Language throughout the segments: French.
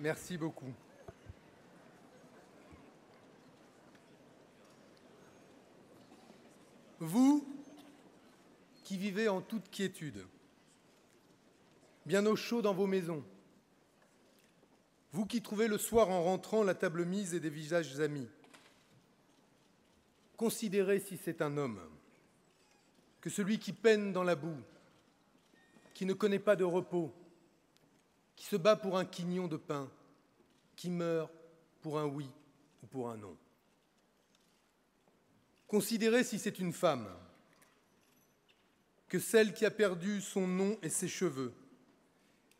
Merci beaucoup. Vous qui vivez en toute quiétude, bien au chaud dans vos maisons, vous qui trouvez le soir en rentrant la table mise et des visages amis, considérez si c'est un homme que celui qui peine dans la boue, qui ne connaît pas de repos, qui se bat pour un quignon de pain, qui meurt pour un oui ou pour un non. Considérez si c'est une femme que celle qui a perdu son nom et ses cheveux,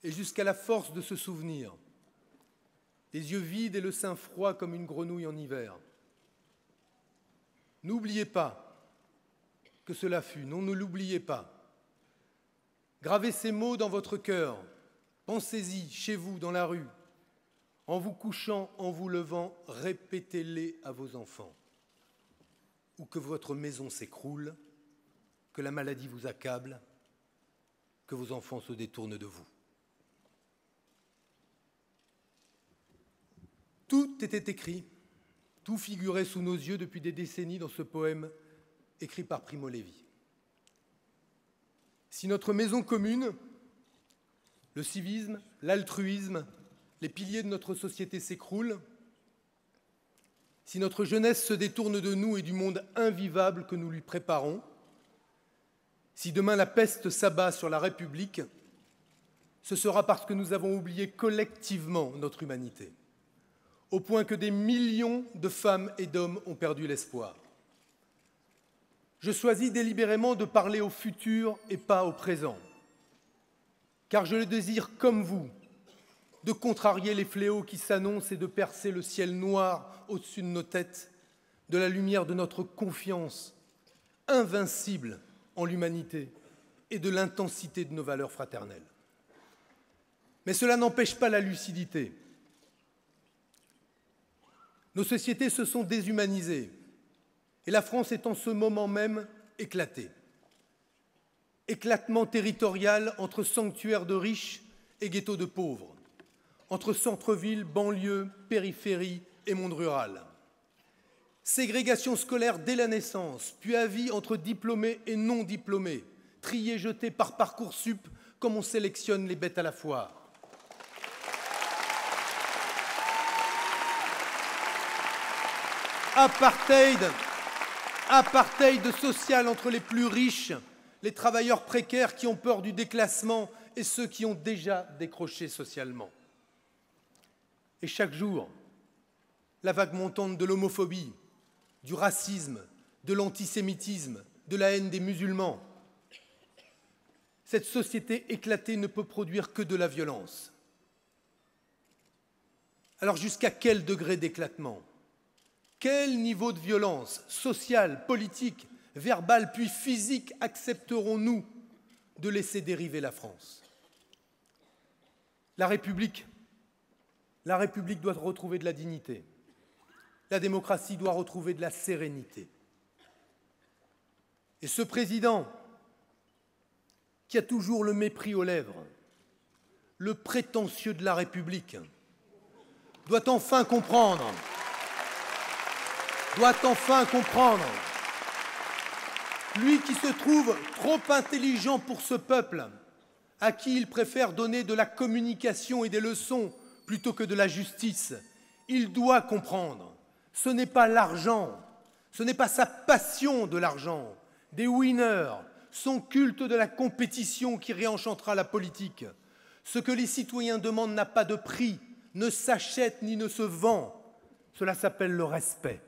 et jusqu'à la force de se souvenir, les yeux vides et le sein froid comme une grenouille en hiver. N'oubliez pas que cela fut, non, ne l'oubliez pas. Gravez ces mots dans votre cœur, pensez-y chez vous, dans la rue, en vous couchant, en vous levant, répétez-les à vos enfants. Ou que votre maison s'écroule, que la maladie vous accable, que vos enfants se détournent de vous. Tout était écrit, tout figurait sous nos yeux depuis des décennies dans ce poème écrit par Primo Levi. Si notre maison commune, le civisme, l'altruisme, les piliers de notre société s'écroulent, si notre jeunesse se détourne de nous et du monde invivable que nous lui préparons, si demain la peste s'abat sur la République, ce sera parce que nous avons oublié collectivement notre humanité, au point que des millions de femmes et d'hommes ont perdu l'espoir. Je choisis délibérément de parler au futur et pas au présent, car je le désire comme vous, de contrarier les fléaux qui s'annoncent et de percer le ciel noir au-dessus de nos têtes, de la lumière de notre confiance invincible en l'humanité et de l'intensité de nos valeurs fraternelles. Mais cela n'empêche pas la lucidité. Nos sociétés se sont déshumanisées et la France est en ce moment même éclatée. Éclatement territorial entre sanctuaires de riches et ghettos de pauvres, entre centre-ville, banlieue, périphérie et monde rural. Ségrégation scolaire dès la naissance, puis à vie entre diplômés et non diplômés, triés, jetés par Parcoursup comme on sélectionne les bêtes à la foire. Apartheid social entre les plus riches, les travailleurs précaires qui ont peur du déclassement et ceux qui ont déjà décroché socialement. Et chaque jour, la vague montante de l'homophobie, du racisme, de l'antisémitisme, de la haine des musulmans. Cette société éclatée ne peut produire que de la violence. Alors jusqu'à quel degré d'éclatement? Quel niveau de violence sociale, politique, verbale puis physique accepterons-nous de laisser dériver la France? La République doit retrouver de la dignité. La démocratie doit retrouver de la sérénité. Et ce président, qui a toujours le mépris aux lèvres, le prétentieux de la République, doit enfin comprendre, lui qui se trouve trop intelligent pour ce peuple, à qui il préfère donner de la communication et des leçons plutôt que de la justice, il doit comprendre. Ce n'est pas l'argent, ce n'est pas sa passion de l'argent, des winners, son culte de la compétition qui réenchantera la politique. Ce que les citoyens demandent n'a pas de prix, ne s'achète ni ne se vend. Cela s'appelle le respect.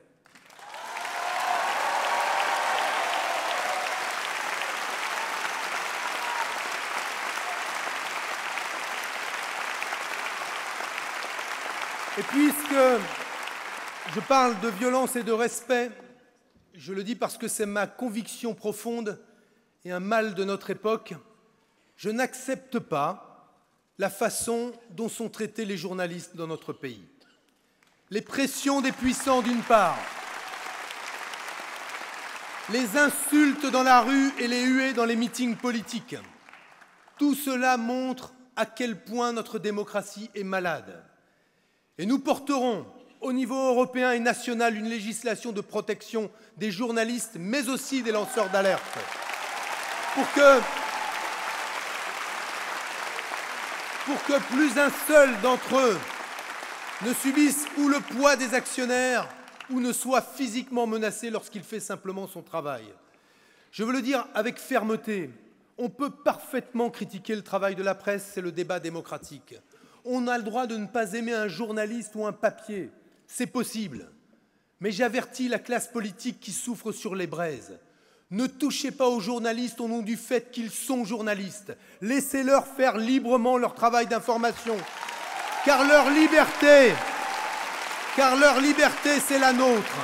Et puisque je parle de violence et de respect, je le dis parce que c'est ma conviction profonde et un mal de notre époque, je n'accepte pas la façon dont sont traités les journalistes dans notre pays. Les pressions des puissants d'une part, les insultes dans la rue et les huées dans les meetings politiques, tout cela montre à quel point notre démocratie est malade Et nous porterons au niveau européen et national une législation de protection des journalistes, mais aussi des lanceurs d'alerte, pour que plus un seul d'entre eux ne subisse ou le poids des actionnaires ou ne soit physiquement menacé lorsqu'il fait simplement son travail. Je veux le dire avec fermeté, on peut parfaitement critiquer le travail de la presse, c'est le débat démocratique. On a le droit de ne pas aimer un journaliste ou un papier, c'est possible. Mais j'avertis la classe politique qui souffre sur les braises. Ne touchez pas aux journalistes au nom du fait qu'ils sont journalistes. Laissez-leur faire librement leur travail d'information. Car leur liberté, c'est la nôtre.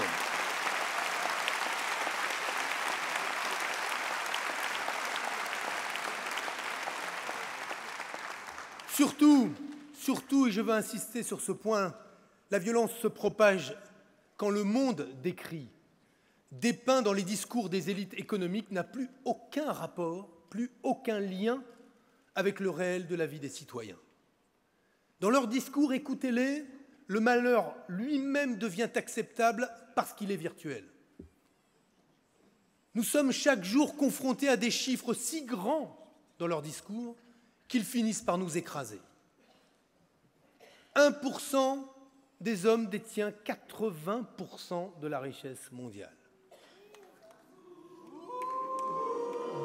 Surtout, et je veux insister sur ce point, la violence se propage quand le monde décrit, dépeint dans les discours des élites économiques, n'a plus aucun rapport, plus aucun lien avec le réel de la vie des citoyens. Dans leurs discours, écoutez-les, le malheur lui-même devient acceptable parce qu'il est virtuel. Nous sommes chaque jour confrontés à des chiffres si grands dans leurs discours qu'ils finissent par nous écraser. 1% des hommes détient 80% de la richesse mondiale.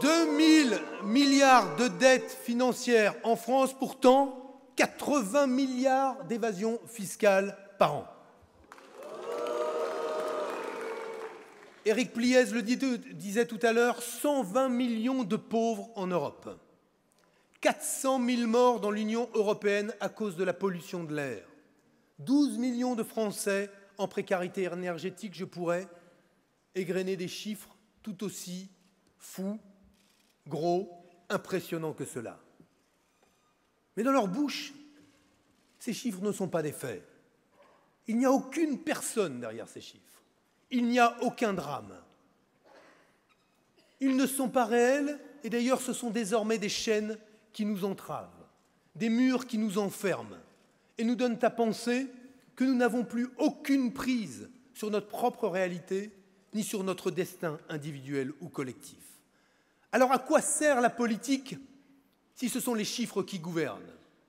2 000 milliards de dettes financières en France, pourtant 80 milliards d'évasion fiscale par an. Éric Pliez le disait tout à l'heure, 120 millions de pauvres en Europe. 400 000 morts dans l'Union européenne à cause de la pollution de l'air. 12 millions de Français en précarité énergétique. Je pourrais égrener des chiffres tout aussi fous, gros, impressionnants que cela. Mais dans leur bouche, ces chiffres ne sont pas des faits. Il n'y a aucune personne derrière ces chiffres. Il n'y a aucun drame. Ils ne sont pas réels, et d'ailleurs ce sont désormais des chaînes qui nous entravent, des murs qui nous enferment, et nous donnent à penser que nous n'avons plus aucune prise sur notre propre réalité, ni sur notre destin individuel ou collectif. Alors à quoi sert la politique si ce sont les chiffres qui gouvernent,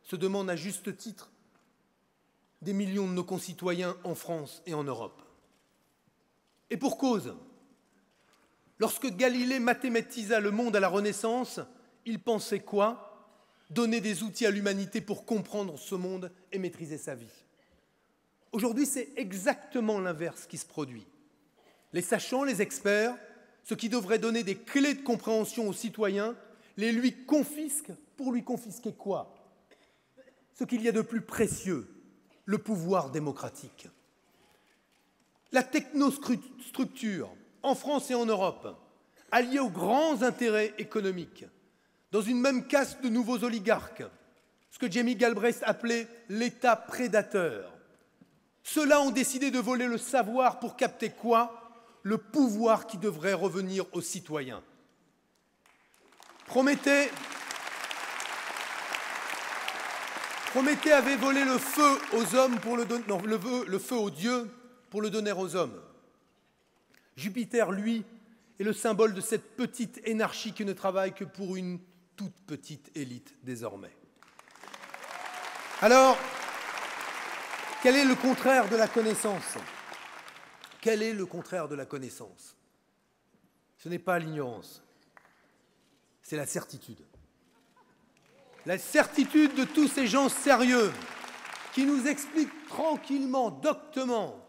se demandent à juste titre des millions de nos concitoyens en France et en Europe. Et pour cause, lorsque Galilée mathématisa le monde à la Renaissance, il pensait quoi ? Donner des outils à l'humanité pour comprendre ce monde et maîtriser sa vie. Aujourd'hui, c'est exactement l'inverse qui se produit. Les sachants, les experts, ceux qui devraient donner des clés de compréhension aux citoyens, les lui confisquent pour lui confisquer quoi ? Ce qu'il y a de plus précieux, le pouvoir démocratique. La technostructure, en France et en Europe, alliée aux grands intérêts économiques, dans une même caste de nouveaux oligarques, ce que Jamie Galbraith appelait l'État prédateur. Ceux-là ont décidé de voler le savoir pour capter quoi ? Le pouvoir qui devrait revenir aux citoyens. Prométhée avait volé le feu aux hommes pour le feu aux dieux pour le donner aux hommes. Jupiter, lui, est le symbole de cette petite énarchie qui ne travaille que pour une toute petite élite désormais. Alors, quel est le contraire de la connaissance ? Quel est le contraire de la connaissance ? Ce n'est pas l'ignorance, c'est la certitude. La certitude de tous ces gens sérieux qui nous expliquent tranquillement, doctement,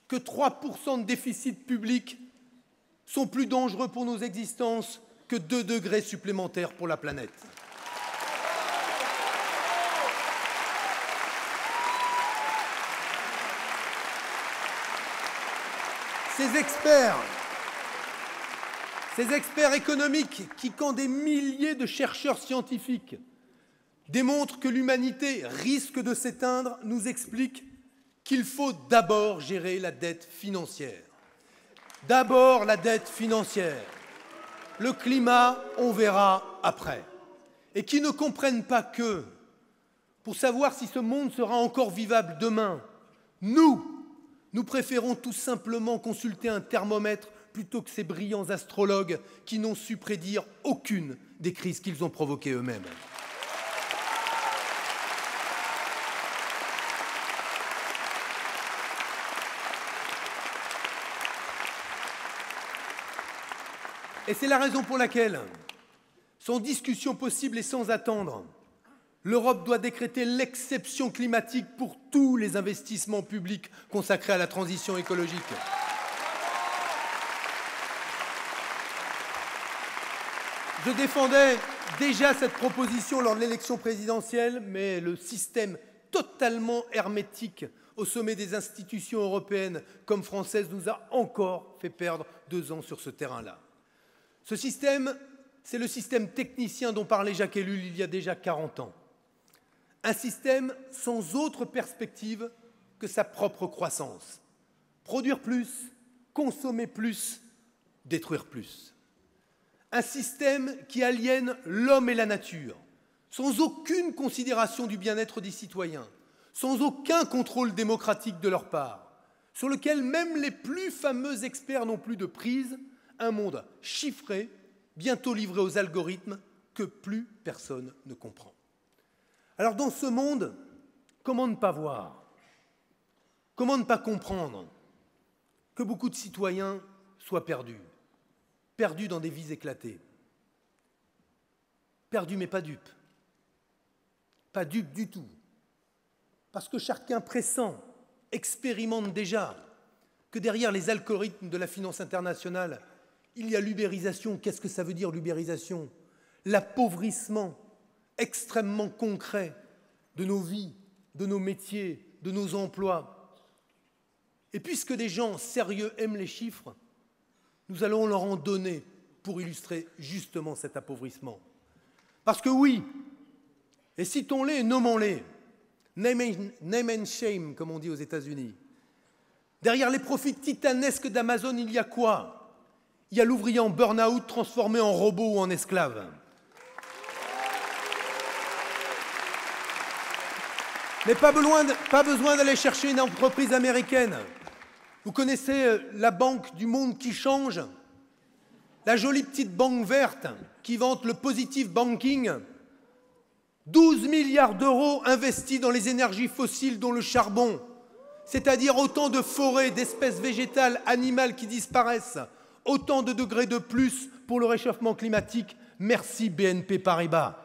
que 3% de déficit public sont plus dangereux pour nos existences que 2 degrés supplémentaires pour la planète. Ces experts économiques qui, quand des milliers de chercheurs scientifiques démontrent que l'humanité risque de s'éteindre, nous expliquent qu'il faut d'abord gérer la dette financière. D'abord la dette financière. Le climat, on verra après. Et qui ne comprennent pas que, pour savoir si ce monde sera encore vivable demain. Nous préférons tout simplement consulter un thermomètre plutôt que ces brillants astrologues qui n'ont su prédire aucune des crises qu'ils ont provoquées eux-mêmes. Et c'est la raison pour laquelle, sans discussion possible et sans attendre, l'Europe doit décréter l'exception climatique pour tous les investissements publics consacrés à la transition écologique. Je défendais déjà cette proposition lors de l'élection présidentielle, mais le système totalement hermétique au sommet des institutions européennes comme françaises nous a encore fait perdre 2 ans sur ce terrain-là. Ce système, c'est le système technicien dont parlait Jacques Ellul il y a déjà 40 ans. Un système sans autre perspective que sa propre croissance. Produire plus, consommer plus, détruire plus. Un système qui aliène l'homme et la nature, sans aucune considération du bien-être des citoyens, sans aucun contrôle démocratique de leur part, sur lequel même les plus fameux experts n'ont plus de prise, un monde chiffré, bientôt livré aux algorithmes, que plus personne ne comprend. Alors dans ce monde, comment ne pas voir, comment ne pas comprendre que beaucoup de citoyens soient perdus, perdus dans des vies éclatées, perdus mais pas dupes du tout, parce que chacun pressent, expérimente déjà que derrière les algorithmes de la finance internationale, il y a l'ubérisation. Qu'est-ce que ça veut dire l'ubérisation? L'appauvrissement extrêmement concret de nos vies, de nos métiers, de nos emplois. Et puisque des gens sérieux aiment les chiffres, nous allons leur en donner pour illustrer justement cet appauvrissement. Parce que oui, et citons-les et nommons-les, name and shame, comme on dit aux États-Unis. Derrière les profits titanesques d'Amazon, il y a quoi? Il y a l'ouvrier en burn-out transformé en robot ou en esclave. Mais pas besoin d'aller chercher une entreprise américaine. Vous connaissez la banque du monde qui change? La jolie petite banque verte qui vante le positive banking. 12 milliards d'euros investis dans les énergies fossiles dont le charbon, c'est-à-dire autant de forêts, d'espèces végétales, animales qui disparaissent, autant de degrés de plus pour le réchauffement climatique. Merci BNP Paribas.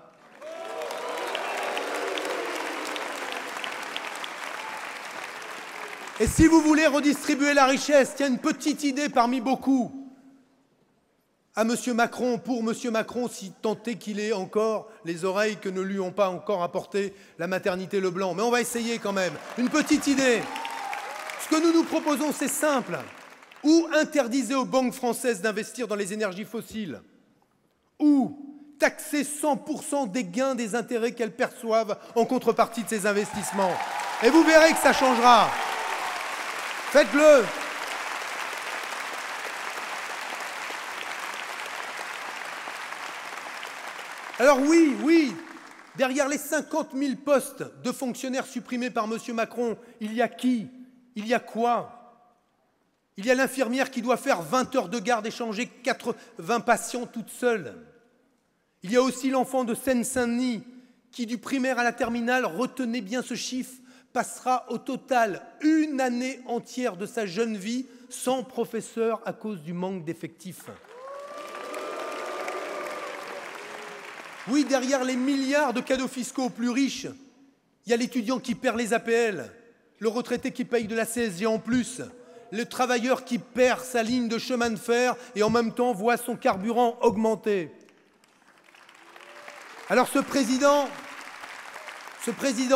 Et si vous voulez redistribuer la richesse, il y a une petite idée parmi beaucoup à M. Macron, pour M. Macron, si tant est qu'il ait encore les oreilles que ne lui ont pas encore apporté la maternité Leblanc. Mais on va essayer quand même. Une petite idée. Ce que nous nous proposons, c'est simple. Ou interdisez aux banques françaises d'investir dans les énergies fossiles, ou taxez 100% des gains des intérêts qu'elles perçoivent en contrepartie de ces investissements. Et vous verrez que ça changera. Faites-le. Alors oui, derrière les 50 000 postes de fonctionnaires supprimés par M. Macron, il y a qui? Il y a quoi? Il y a l'infirmière qui doit faire 20 heures de garde et changer 80 patients toute seule. Il y a aussi l'enfant de Seine-Saint-Denis qui, du primaire à la terminale, retenez bien ce chiffre, passera au total 1 année entière de sa jeune vie sans professeur à cause du manque d'effectifs. Oui, derrière les milliards de cadeaux fiscaux aux plus riches, il y a l'étudiant qui perd les APL, le retraité qui paye de la CSG en plus, le travailleur qui perd sa ligne de chemin de fer et en même temps voit son carburant augmenter. Alors ce président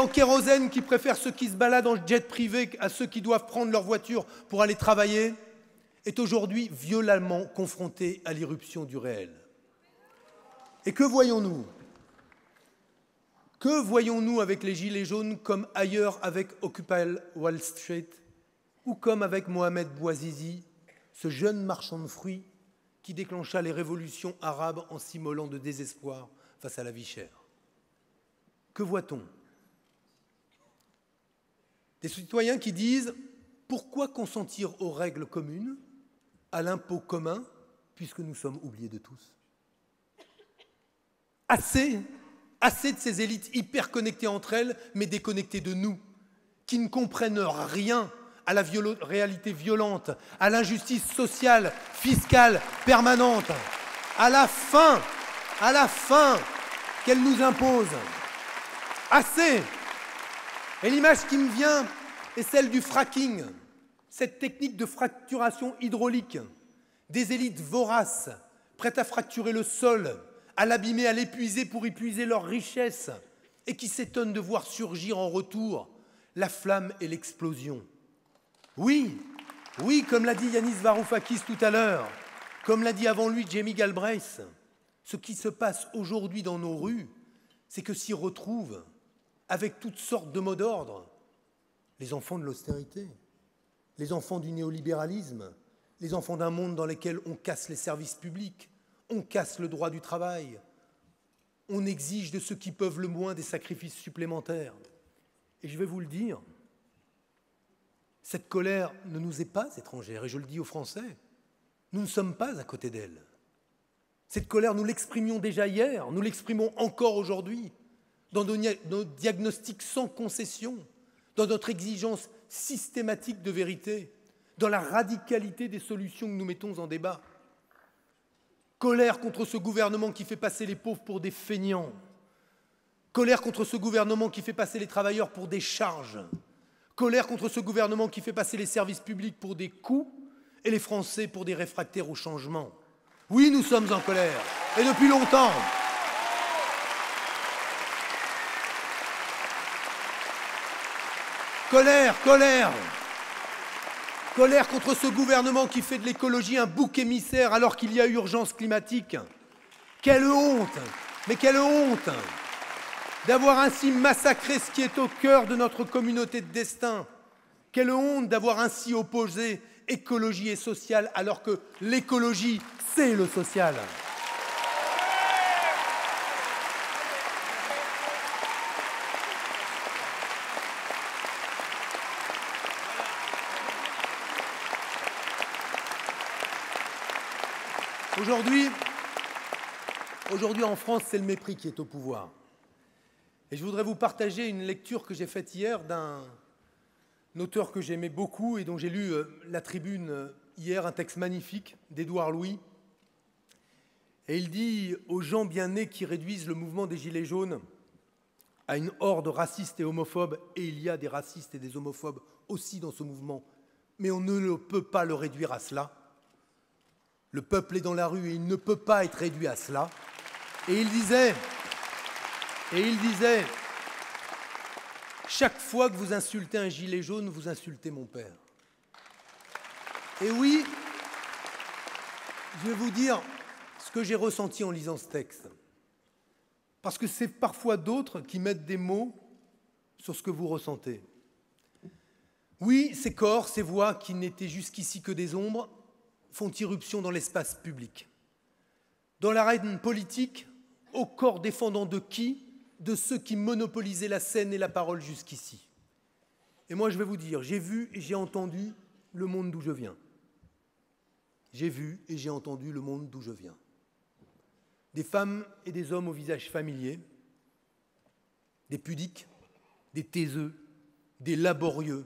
kérosène qui préfère ceux qui se baladent en jet privé à ceux qui doivent prendre leur voiture pour aller travailler, est aujourd'hui violemment confronté à l'irruption du réel. Et que voyons-nous? Que voyons-nous avec les Gilets jaunes comme ailleurs avec Occupy Wall Street ou comme avec Mohamed Bouazizi, ce jeune marchand de fruits qui déclencha les révolutions arabes en s'immolant de désespoir face à la vie chère? Que voit-on? Des citoyens qui disent « Pourquoi consentir aux règles communes, à l'impôt commun, puisque nous sommes oubliés de tous ?» Assez de ces élites hyper connectées entre elles, mais déconnectées de nous, qui ne comprennent rien à la réalité violente, à l'injustice sociale, fiscale, permanente, à la faim qu'elle nous impose. Assez. Et l'image qui me vient est celle du fracking, cette technique de fracturation hydraulique, des élites voraces, prêtes à fracturer le sol, à l'abîmer, à l'épuiser pour épuiser leur richesse, et qui s'étonnent de voir surgir en retour la flamme et l'explosion. Oui, comme l'a dit Yanis Varoufakis tout à l'heure, comme l'a dit avant lui Jamie Galbraith, ce qui se passe aujourd'hui dans nos rues, c'est que s'y retrouvent, avec toutes sortes de mots d'ordre, les enfants de l'austérité, les enfants du néolibéralisme, les enfants d'un monde dans lequel on casse les services publics, on casse le droit du travail, on exige de ceux qui peuvent le moins des sacrifices supplémentaires. Et je vais vous le dire, cette colère ne nous est pas étrangère, et je le dis aux Français, nous ne sommes pas à côté d'elle. Cette colère, nous l'exprimions déjà hier, nous l'exprimons encore aujourd'hui, dans nos diagnostics sans concession, dans notre exigence systématique de vérité, dans la radicalité des solutions que nous mettons en débat. Colère contre ce gouvernement qui fait passer les pauvres pour des feignants. Colère contre ce gouvernement qui fait passer les travailleurs pour des charges. Colère contre ce gouvernement qui fait passer les services publics pour des coûts et les Français pour des réfractaires au changement. Oui, nous sommes en colère, et depuis longtemps. Colère contre ce gouvernement qui fait de l'écologie un bouc émissaire alors qu'il y a urgence climatique. Quelle honte! Mais quelle honte d'avoir ainsi massacré ce qui est au cœur de notre communauté de destin. Quelle honte d'avoir ainsi opposé écologie et social alors que l'écologie, c'est le social. Aujourd'hui, en France, c'est le mépris qui est au pouvoir. Et je voudrais vous partager une lecture que j'ai faite hier d'un auteur que j'aimais beaucoup et dont j'ai lu La Tribune hier, un texte magnifique d'Édouard Louis. Et il dit aux gens bien nés qui réduisent le mouvement des Gilets jaunes à une horde raciste et homophobe, et il y a des racistes et des homophobes aussi dans ce mouvement, mais on ne peut pas le réduire à cela. Le peuple est dans la rue et il ne peut pas être réduit à cela. Et il disait, chaque fois que vous insultez un gilet jaune, vous insultez mon père. Et oui, je vais vous dire ce que j'ai ressenti en lisant ce texte. Parce que c'est parfois d'autres qui mettent des mots sur ce que vous ressentez. Oui, ces corps, ces voix qui n'étaient jusqu'ici que des ombres, font irruption dans l'espace public. Dans l'arène politique, au corps défendant de qui? De ceux qui monopolisaient la scène et la parole jusqu'ici. Et moi, je vais vous dire, j'ai vu et j'ai entendu le monde d'où je viens. J'ai vu et j'ai entendu le monde d'où je viens. Des femmes et des hommes au visage familier, des pudiques, des taiseux, des laborieux,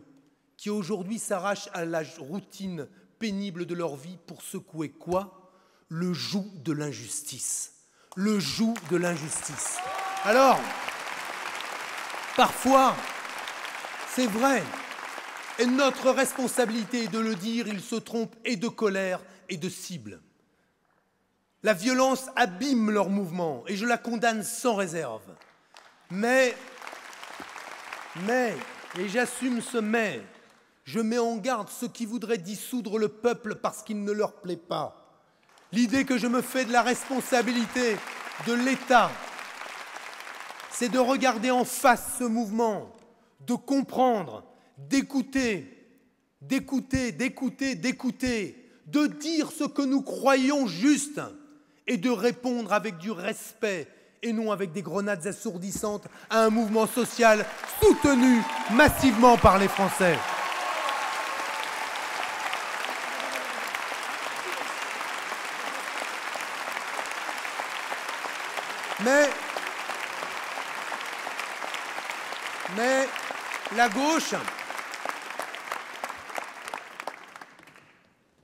qui aujourd'hui s'arrachent à la routine pénible de leur vie pour secouer quoi? Le joug de l'injustice. Le joug de l'injustice. Alors, parfois, c'est vrai, et notre responsabilité est de le dire, ils se trompent et de colère et de cible. La violence abîme leur mouvement et je la condamne sans réserve. Mais, et j'assume ce mais, je mets en garde ceux qui voudraient dissoudre le peuple parce qu'il ne leur plaît pas. L'idée que je me fais de la responsabilité de l'État, c'est de regarder en face ce mouvement, de comprendre, d'écouter, de dire ce que nous croyons juste et de répondre avec du respect et non avec des grenades assourdissantes à un mouvement social soutenu massivement par les Français. Mais la gauche,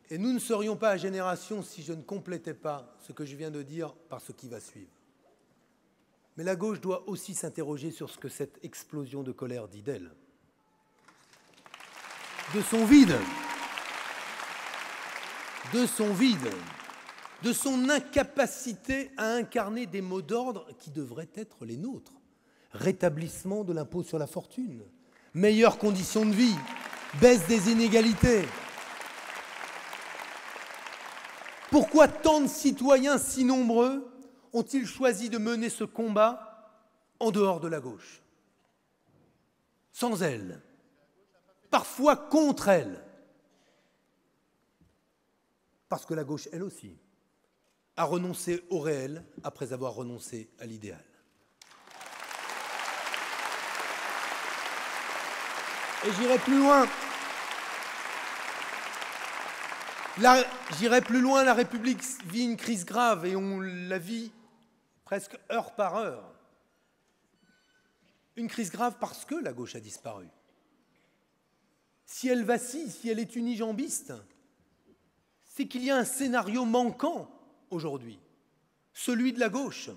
et nous ne serions pas à Génération si je ne complétais pas ce que je viens de dire par ce qui va suivre. Mais la gauche doit aussi s'interroger sur ce que cette explosion de colère dit d'elle. De son vide, de son incapacité à incarner des mots d'ordre qui devraient être les nôtres. Rétablissement de l'impôt sur la fortune, meilleures conditions de vie, baisse des inégalités. Pourquoi tant de citoyens si nombreux ont-ils choisi de mener ce combat en dehors de la gauche? Sans elle, parfois contre elle. Parce que la gauche, elle aussi, a renoncé au réel après avoir renoncé à l'idéal. Et j'irai plus loin. La République vit une crise grave et on la vit presque heure par heure. Une crise grave parce que la gauche a disparu. Si elle vacille, si elle est unijambiste, c'est qu'il y a un scénario manquant aujourd'hui, celui de la gauche.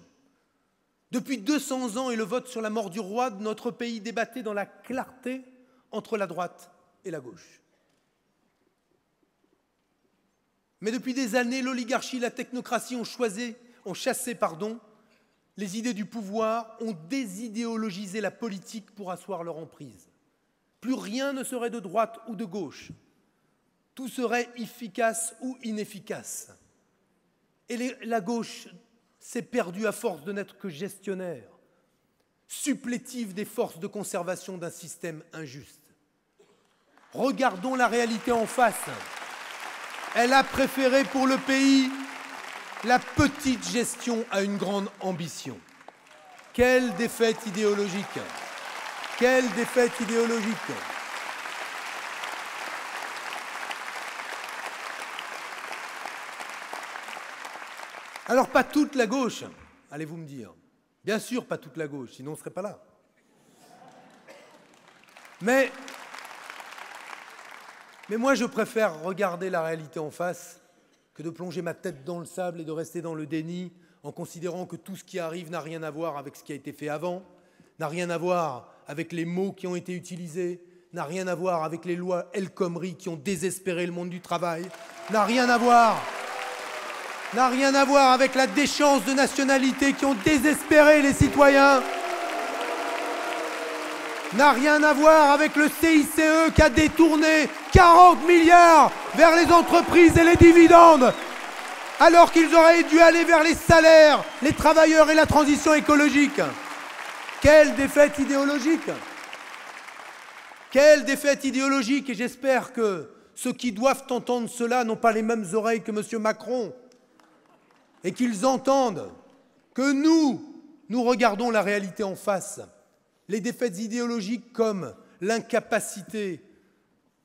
Depuis 200 ans et le vote sur la mort du roi, notre pays débattait dans la clarté entre la droite et la gauche. Mais depuis des années, l'oligarchie et la technocratie ont chassé les idées du pouvoir, ont désidéologisé la politique pour asseoir leur emprise. Plus rien ne serait de droite ou de gauche. Tout serait efficace ou inefficace. Et la gauche s'est perdue à force de n'être que gestionnaire, supplétive des forces de conservation d'un système injuste. Regardons la réalité en face. Elle a préféré pour le pays la petite gestion à une grande ambition. Quelle défaite idéologique! Quelle défaite idéologique! Alors, pas toute la gauche, allez-vous me dire. Bien sûr, pas toute la gauche, sinon on ne serait pas là. Mais moi, je préfère regarder la réalité en face que de plonger ma tête dans le sable et de rester dans le déni en considérant que tout ce qui arrive n'a rien à voir avec ce qui a été fait avant, n'a rien à voir avec les mots qui ont été utilisés, n'a rien à voir avec les lois El Khomri qui ont désespéré le monde du travail, n'a rien à voir avec la déchéance de nationalité qui ont désespéré les citoyens, n'a rien à voir avec le CICE qui a détourné 40 milliards vers les entreprises et les dividendes, alors qu'ils auraient dû aller vers les salaires, les travailleurs et la transition écologique. Quelle défaite idéologique! Quelle défaite idéologique! Et j'espère que ceux qui doivent entendre cela n'ont pas les mêmes oreilles que M. Macron et qu'ils entendent que nous regardons la réalité en face. Les défaites idéologiques comme l'incapacité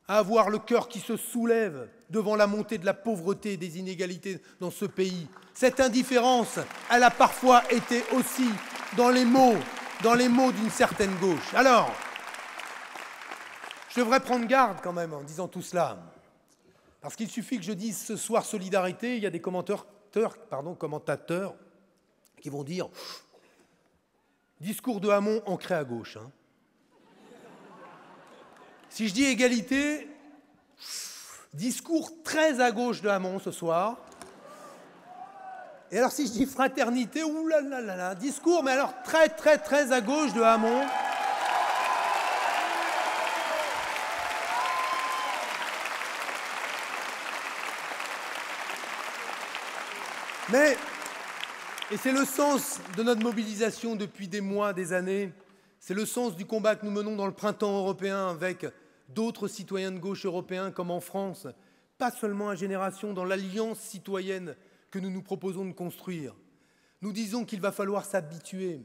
à avoir le cœur qui se soulève devant la montée de la pauvreté et des inégalités dans ce pays. Cette indifférence, elle a parfois été aussi dans les mots d'une certaine gauche. Alors, je devrais prendre garde quand même en disant tout cela, parce qu'il suffit que je dise ce soir solidarité, il y a des commentateurs qui vont dire discours de Hamon ancré à gauche. Si je dis égalité, discours très à gauche de Hamon ce soir. Et alors si je dis fraternité, oulalalala, discours, mais alors très très très à gauche de Hamon. Et c'est le sens de notre mobilisation depuis des mois, des années. C'est le sens du combat que nous menons dans le printemps européen avec d'autres citoyens de gauche européens comme en France, pas seulement à Génération, dans l'alliance citoyenne que nous nous proposons de construire. Nous disons qu'il va falloir s'habituer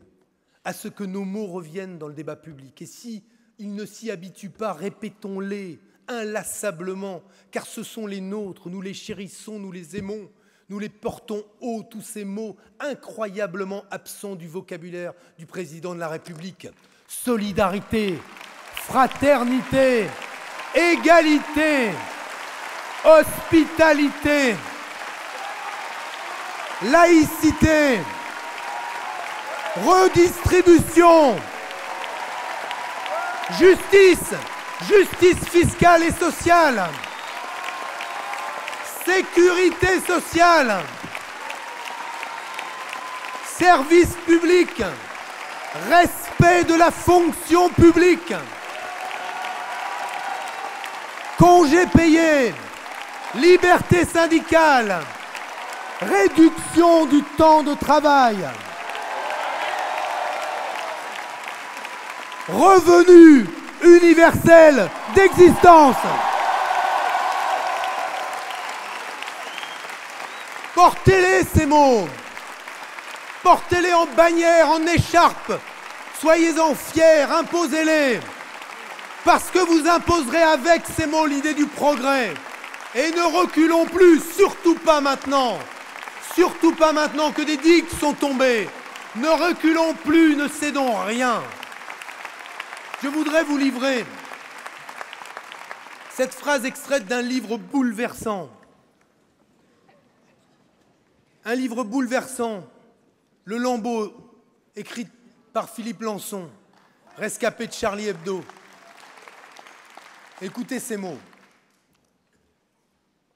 à ce que nos mots reviennent dans le débat public. Et si ils ne s'y habituent pas, répétons-les inlassablement, car ce sont les nôtres, nous les chérissons, nous les aimons, nous les portons haut, tous ces mots incroyablement absents du vocabulaire du président de la République. Solidarité, fraternité, égalité, hospitalité, laïcité, redistribution, justice, justice fiscale et sociale, sécurité sociale, service public, respect de la fonction publique, congés payés, liberté syndicale, réduction du temps de travail, revenu universel d'existence. Portez-les, ces mots. Portez-les en bannière, en écharpe. Soyez-en fiers, imposez-les. Parce que vous imposerez avec ces mots l'idée du progrès. Et ne reculons plus, surtout pas maintenant. Surtout pas maintenant que des digues sont tombées. Ne reculons plus, ne cédons rien. Je voudrais vous livrer cette phrase extraite d'un livre bouleversant. Un livre bouleversant, Le Lambeau, écrit par Philippe Lançon, rescapé de Charlie Hebdo. Écoutez ces mots.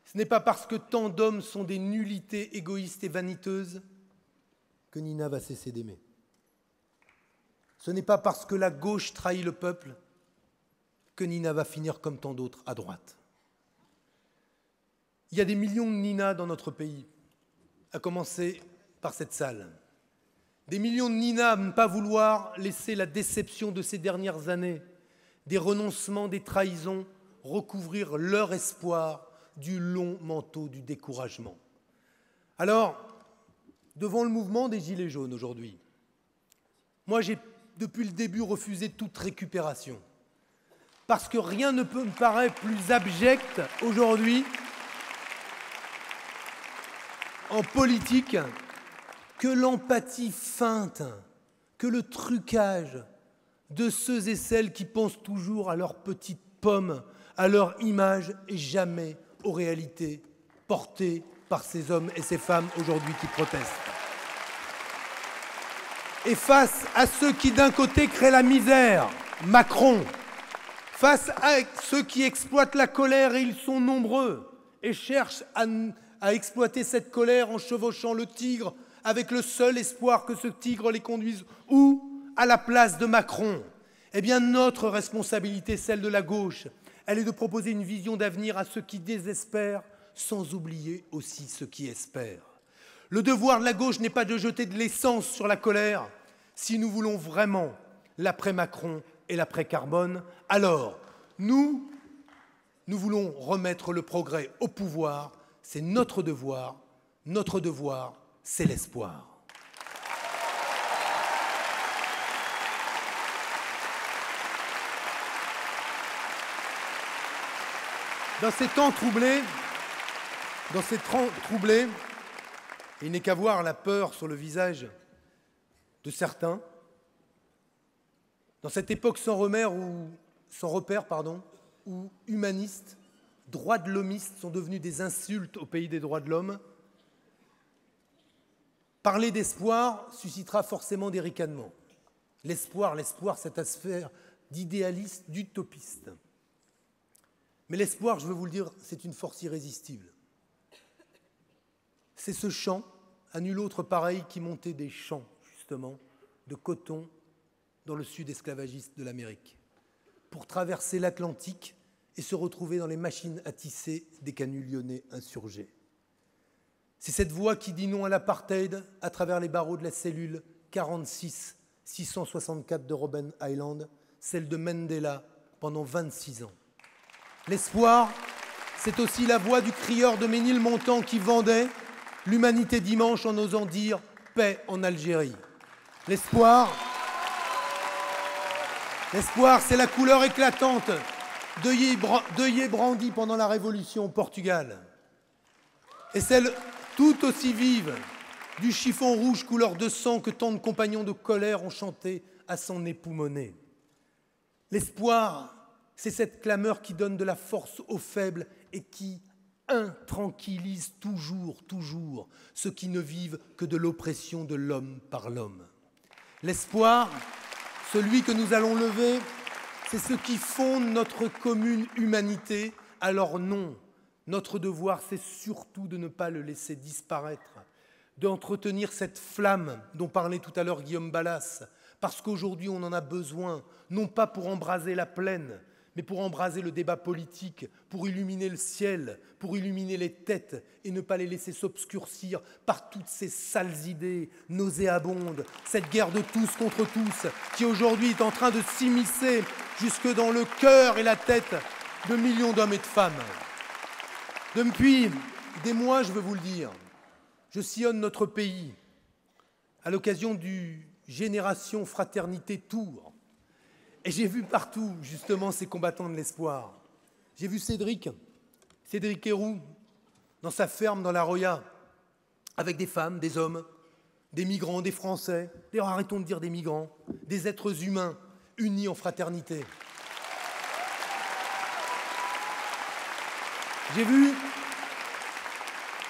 Ce n'est pas parce que tant d'hommes sont des nullités égoïstes et vaniteuses que Nina va cesser d'aimer. Ce n'est pas parce que la gauche trahit le peuple que Nina va finir comme tant d'autres à droite. Il y a des millions de Nina dans notre pays, à commencer par cette salle. Des millions de Nina à ne pas vouloir laisser la déception de ces dernières années, des renoncements, des trahisons, recouvrir leur espoir du long manteau du découragement. Alors, devant le mouvement des Gilets jaunes aujourd'hui, moi j'ai depuis le début refusé toute récupération. Parce que rien ne peut me paraître plus abject aujourd'hui en politique que l'empathie feinte, que le trucage de ceux et celles qui pensent toujours à leur petite pomme, à leur image et jamais aux réalités portées par ces hommes et ces femmes aujourd'hui qui protestent. Et face à ceux qui d'un côté créent la misère, Macron, face à ceux qui exploitent la colère, et ils sont nombreux, et cherchent à exploiter cette colère en chevauchant le tigre avec le seul espoir que ce tigre les conduise où? À la place de Macron. Eh bien, notre responsabilité, celle de la gauche, elle est de proposer une vision d'avenir à ceux qui désespèrent, sans oublier aussi ceux qui espèrent. Le devoir de la gauche n'est pas de jeter de l'essence sur la colère. Si nous voulons vraiment l'après-Macron et l'après-Carbone, alors nous voulons remettre le progrès au pouvoir. C'est notre devoir, c'est l'espoir. Dans ces temps troublés, il n'est qu'à voir la peur sur le visage de certains. Dans cette époque sans repère, où humanistes, droits de l'hommistes sont devenus des insultes au pays des droits de l'homme, parler d'espoir suscitera forcément des ricanements. L'espoir, cette affaire d'idéaliste, d'utopiste. Mais l'espoir, je veux vous le dire, c'est une force irrésistible. C'est ce chant, à nul autre pareil, qui montait des champs, justement, de coton dans le sud esclavagiste de l'Amérique, pour traverser l'Atlantique et se retrouver dans les machines à tisser des canuts lyonnais insurgés. C'est cette voix qui dit non à l'apartheid à travers les barreaux de la cellule 46-664 de Robben Island, celle de Mandela pendant 26 ans. L'espoir, c'est aussi la voix du crieur de Ménilmontant qui vendait l'humanité dimanche en osant dire paix en Algérie. L'espoir, c'est la couleur éclatante d'œillet brandi pendant la Révolution au Portugal. Et celle tout aussi vive du chiffon rouge couleur de sang que tant de compagnons de colère ont chanté à son époux-monnaie. L'espoir, c'est cette clameur qui donne de la force aux faibles et qui intranquillise toujours ceux qui ne vivent que de l'oppression de l'homme par l'homme. L'espoir, celui que nous allons lever, c'est ce qui fonde notre commune humanité. Alors non, notre devoir, c'est surtout de ne pas le laisser disparaître, d'entretenir cette flamme dont parlait tout à l'heure Guillaume Balas, parce qu'aujourd'hui on en a besoin, non pas pour embraser la plaine, mais pour embraser le débat politique, pour illuminer le ciel, pour illuminer les têtes et ne pas les laisser s'obscurcir par toutes ces sales idées nauséabondes, cette guerre de tous contre tous qui aujourd'hui est en train de s'immiscer jusque dans le cœur et la tête de millions d'hommes et de femmes. Depuis des mois, je veux vous le dire, je sillonne notre pays à l'occasion du Génération Fraternité Tour. Et j'ai vu partout, justement, ces combattants de l'espoir. J'ai vu Cédric Héroux, dans sa ferme dans la Roya, avec des femmes, des hommes, des migrants, des Français. D'ailleurs, arrêtons de dire des migrants, des êtres humains unis en fraternité. J'ai vu,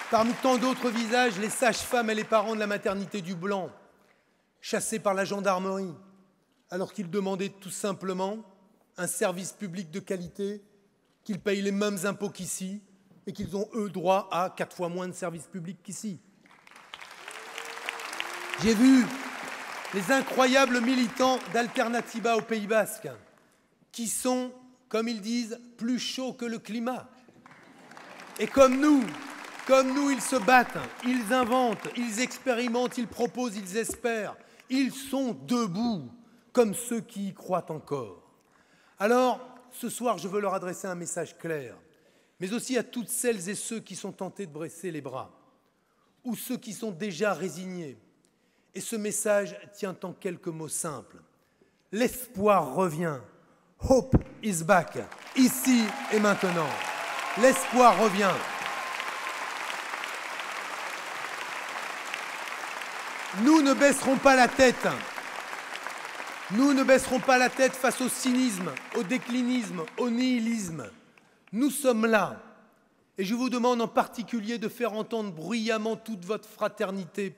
parmi tant d'autres visages, les sages-femmes et les parents de la maternité du Blanc, chassés par la gendarmerie, alors qu'ils demandaient tout simplement un service public de qualité, qu'ils payent les mêmes impôts qu'ici et qu'ils ont, eux, droit à 4 fois moins de services publics qu'ici. J'ai vu les incroyables militants d'Alternativa au Pays Basque, qui sont, comme ils disent, plus chauds que le climat. Et comme nous, ils se battent, ils inventent, ils expérimentent, ils proposent, ils espèrent. Ils sont debout, comme ceux qui y croient encore. Alors, ce soir, je veux leur adresser un message clair, mais aussi à toutes celles et ceux qui sont tentés de baisser les bras, ou ceux qui sont déjà résignés. Et ce message tient en quelques mots simples. L'espoir revient. Hope is back, ici et maintenant. L'espoir revient. Nous ne baisserons pas la tête. Nous ne baisserons pas la tête face au cynisme, au déclinisme, au nihilisme. Nous sommes là. Et je vous demande en particulier de faire entendre bruyamment toute votre fraternité,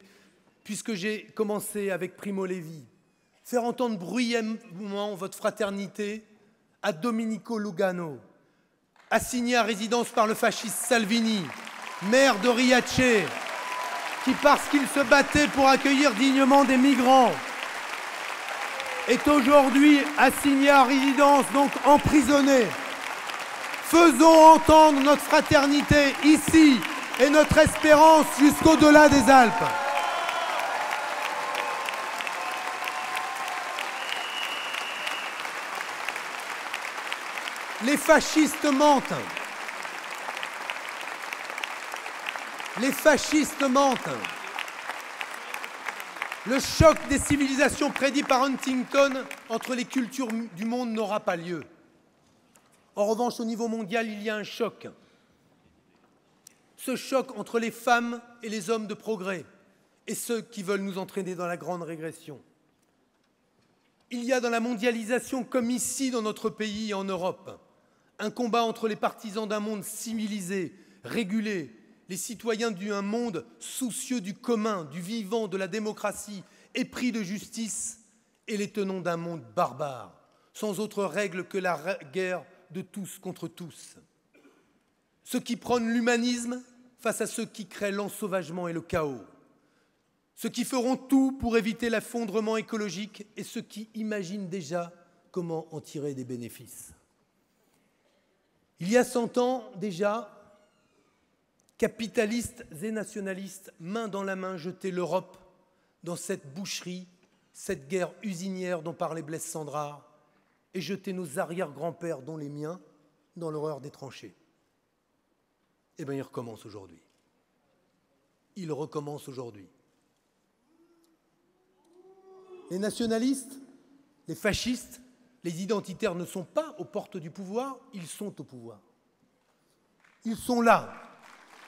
puisque j'ai commencé avec Primo Levi. Faire entendre bruyamment votre fraternité à Domenico Lugano, assigné à résidence par le fasciste Salvini, maire de Riace, qui, parce qu'il se battait pour accueillir dignement des migrants, est aujourd'hui assigné à résidence, donc emprisonné. Faisons entendre notre fraternité ici et notre espérance jusqu'au-delà des Alpes. Les fascistes mentent. Les fascistes mentent. Le choc des civilisations prédit par Huntington entre les cultures du monde n'aura pas lieu. En revanche, au niveau mondial, il y a un choc. Ce choc entre les femmes et les hommes de progrès et ceux qui veulent nous entraîner dans la grande régression. Il y a dans la mondialisation, comme ici dans notre pays et en Europe, un combat entre les partisans d'un monde civilisé, régulé, les citoyens d'un monde soucieux du commun, du vivant, de la démocratie, épris de justice, et les tenants d'un monde barbare, sans autre règle que la guerre de tous contre tous. Ceux qui prônent l'humanisme face à ceux qui créent l'ensauvagement et le chaos. Ceux qui feront tout pour éviter l'effondrement écologique et ceux qui imaginent déjà comment en tirer des bénéfices. Il y a 100 ans déjà, capitalistes et nationalistes, main dans la main, jetaient l'Europe dans cette boucherie, cette guerre usinière dont parlait Blaise Cendrars, et jetaient nos arrière-grands-pères, dont les miens, dans l'horreur des tranchées. Eh bien, ils recommencent aujourd'hui. Ils recommencent aujourd'hui. Les nationalistes, les fascistes, les identitaires ne sont pas aux portes du pouvoir, ils sont au pouvoir. Ils sont là,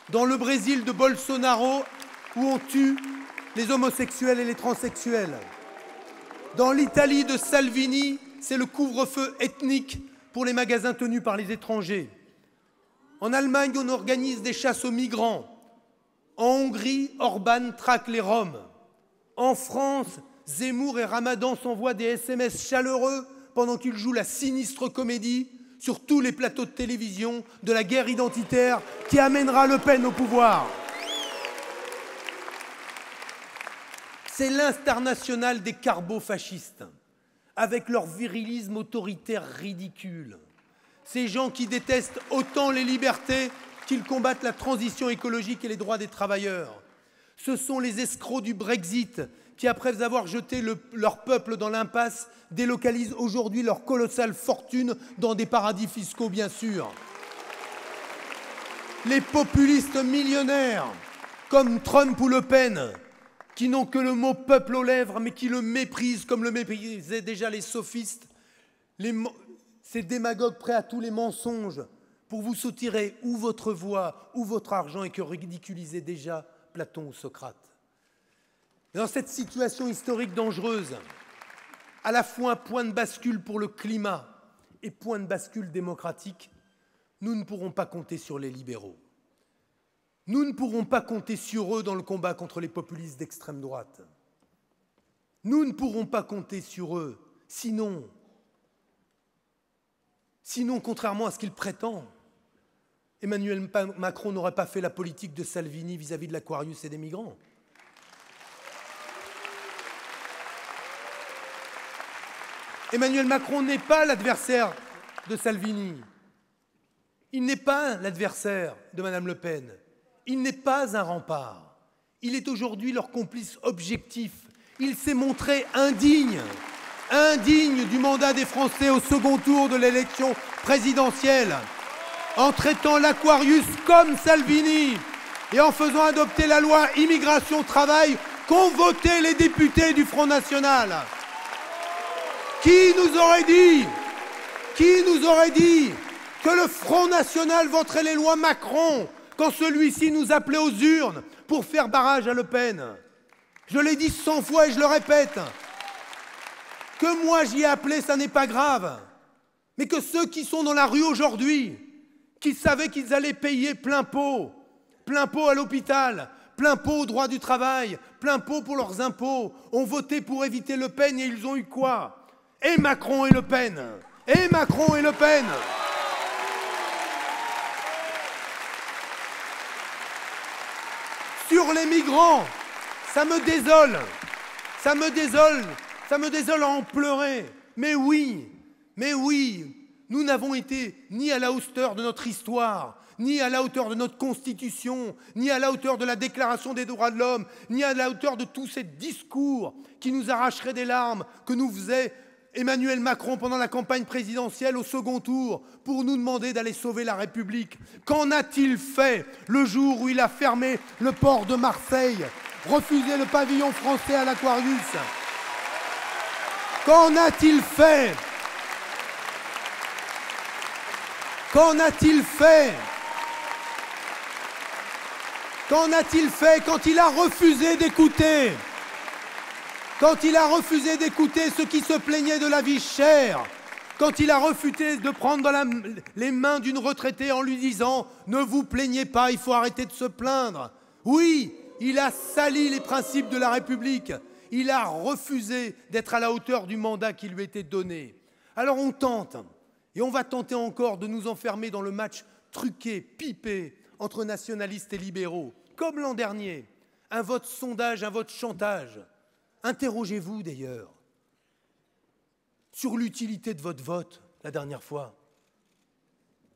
dans le Brésil de Bolsonaro, où on tue les homosexuels et les transsexuels. Dans l'Italie de Salvini, c'est le couvre-feu ethnique pour les magasins tenus par les étrangers. En Allemagne, on organise des chasses aux migrants. En Hongrie, Orban traque les Roms. En France, Zemmour et Ramadan s'envoient des SMS chaleureux pendant qu'ils jouent la sinistre comédie sur tous les plateaux de télévision de la guerre identitaire qui amènera Le Pen au pouvoir. C'est l'internationale des carbo-fascistes, avec leur virilisme autoritaire ridicule. Ces gens qui détestent autant les libertés qu'ils combattent la transition écologique et les droits des travailleurs. Ce sont les escrocs du Brexit qui, après avoir jeté leur peuple dans l'impasse, délocalisent aujourd'hui leur colossale fortune dans des paradis fiscaux, bien sûr. Les populistes millionnaires, comme Trump ou Le Pen, qui n'ont que le mot « peuple » aux lèvres, mais qui le méprisent comme le méprisaient déjà les sophistes, ces démagogues prêts à tous les mensonges pour vous soutirer ou votre voix ou votre argent et que ridiculisaient déjà Platon ou Socrate. Dans cette situation historique dangereuse, à la fois point de bascule pour le climat et point de bascule démocratique, nous ne pourrons pas compter sur les libéraux. Nous ne pourrons pas compter sur eux dans le combat contre les populistes d'extrême droite. Nous ne pourrons pas compter sur eux, sinon, contrairement à ce qu'il prétend, Emmanuel Macron n'aurait pas fait la politique de Salvini vis-à-vis de l'Aquarius et des migrants. Emmanuel Macron n'est pas l'adversaire de Salvini. Il n'est pas l'adversaire de Madame Le Pen. Il n'est pas un rempart. Il est aujourd'hui leur complice objectif. Il s'est montré indigne du mandat des Français au second tour de l'élection présidentielle, en traitant l'Aquarius comme Salvini et en faisant adopter la loi immigration-travail qu'ont voté les députés du Front National. Qui nous aurait dit que le Front National voterait les lois Macron quand celui-ci nous appelait aux urnes pour faire barrage à Le Pen? Je l'ai dit 100 fois et je le répète. Que moi j'y ai appelé, ça n'est pas grave. Mais que ceux qui sont dans la rue aujourd'hui, qui savaient qu'ils allaient payer plein pot à l'hôpital, plein pot au droit du travail, plein pot pour leurs impôts, ont voté pour éviter Le Pen et ils ont eu quoi? Et Macron et Le Pen. Et Macron et Le Pen. Sur les migrants, ça me désole à en pleurer. Mais oui, nous n'avons été ni à la hauteur de notre histoire, ni à la hauteur de notre Constitution, ni à la hauteur de la Déclaration des droits de l'homme, ni à la hauteur de tous ces discours qui nous arracheraient des larmes que nous faisait Emmanuel Macron pendant la campagne présidentielle au second tour pour nous demander d'aller sauver la République. Qu'en a-t-il fait le jour où il a fermé le port de Marseille, refusé le pavillon français à l'Aquarius? Qu'en a-t-il fait? Qu'en a-t-il fait? Qu'en a-t-il fait quand il a refusé d'écouter? Quand il a refusé d'écouter ceux qui se plaignaient de la vie chère, quand il a refusé de prendre dans les mains d'une retraitée en lui disant « Ne vous plaignez pas, il faut arrêter de se plaindre ». Oui, il a sali les principes de la République. Il a refusé d'être à la hauteur du mandat qui lui était donné. Alors on tente, et on va tenter encore de nous enfermer dans le match truqué, pipé, entre nationalistes et libéraux, comme l'an dernier. Un vote sondage, un vote chantage. Interrogez-vous d'ailleurs sur l'utilité de votre vote la dernière fois.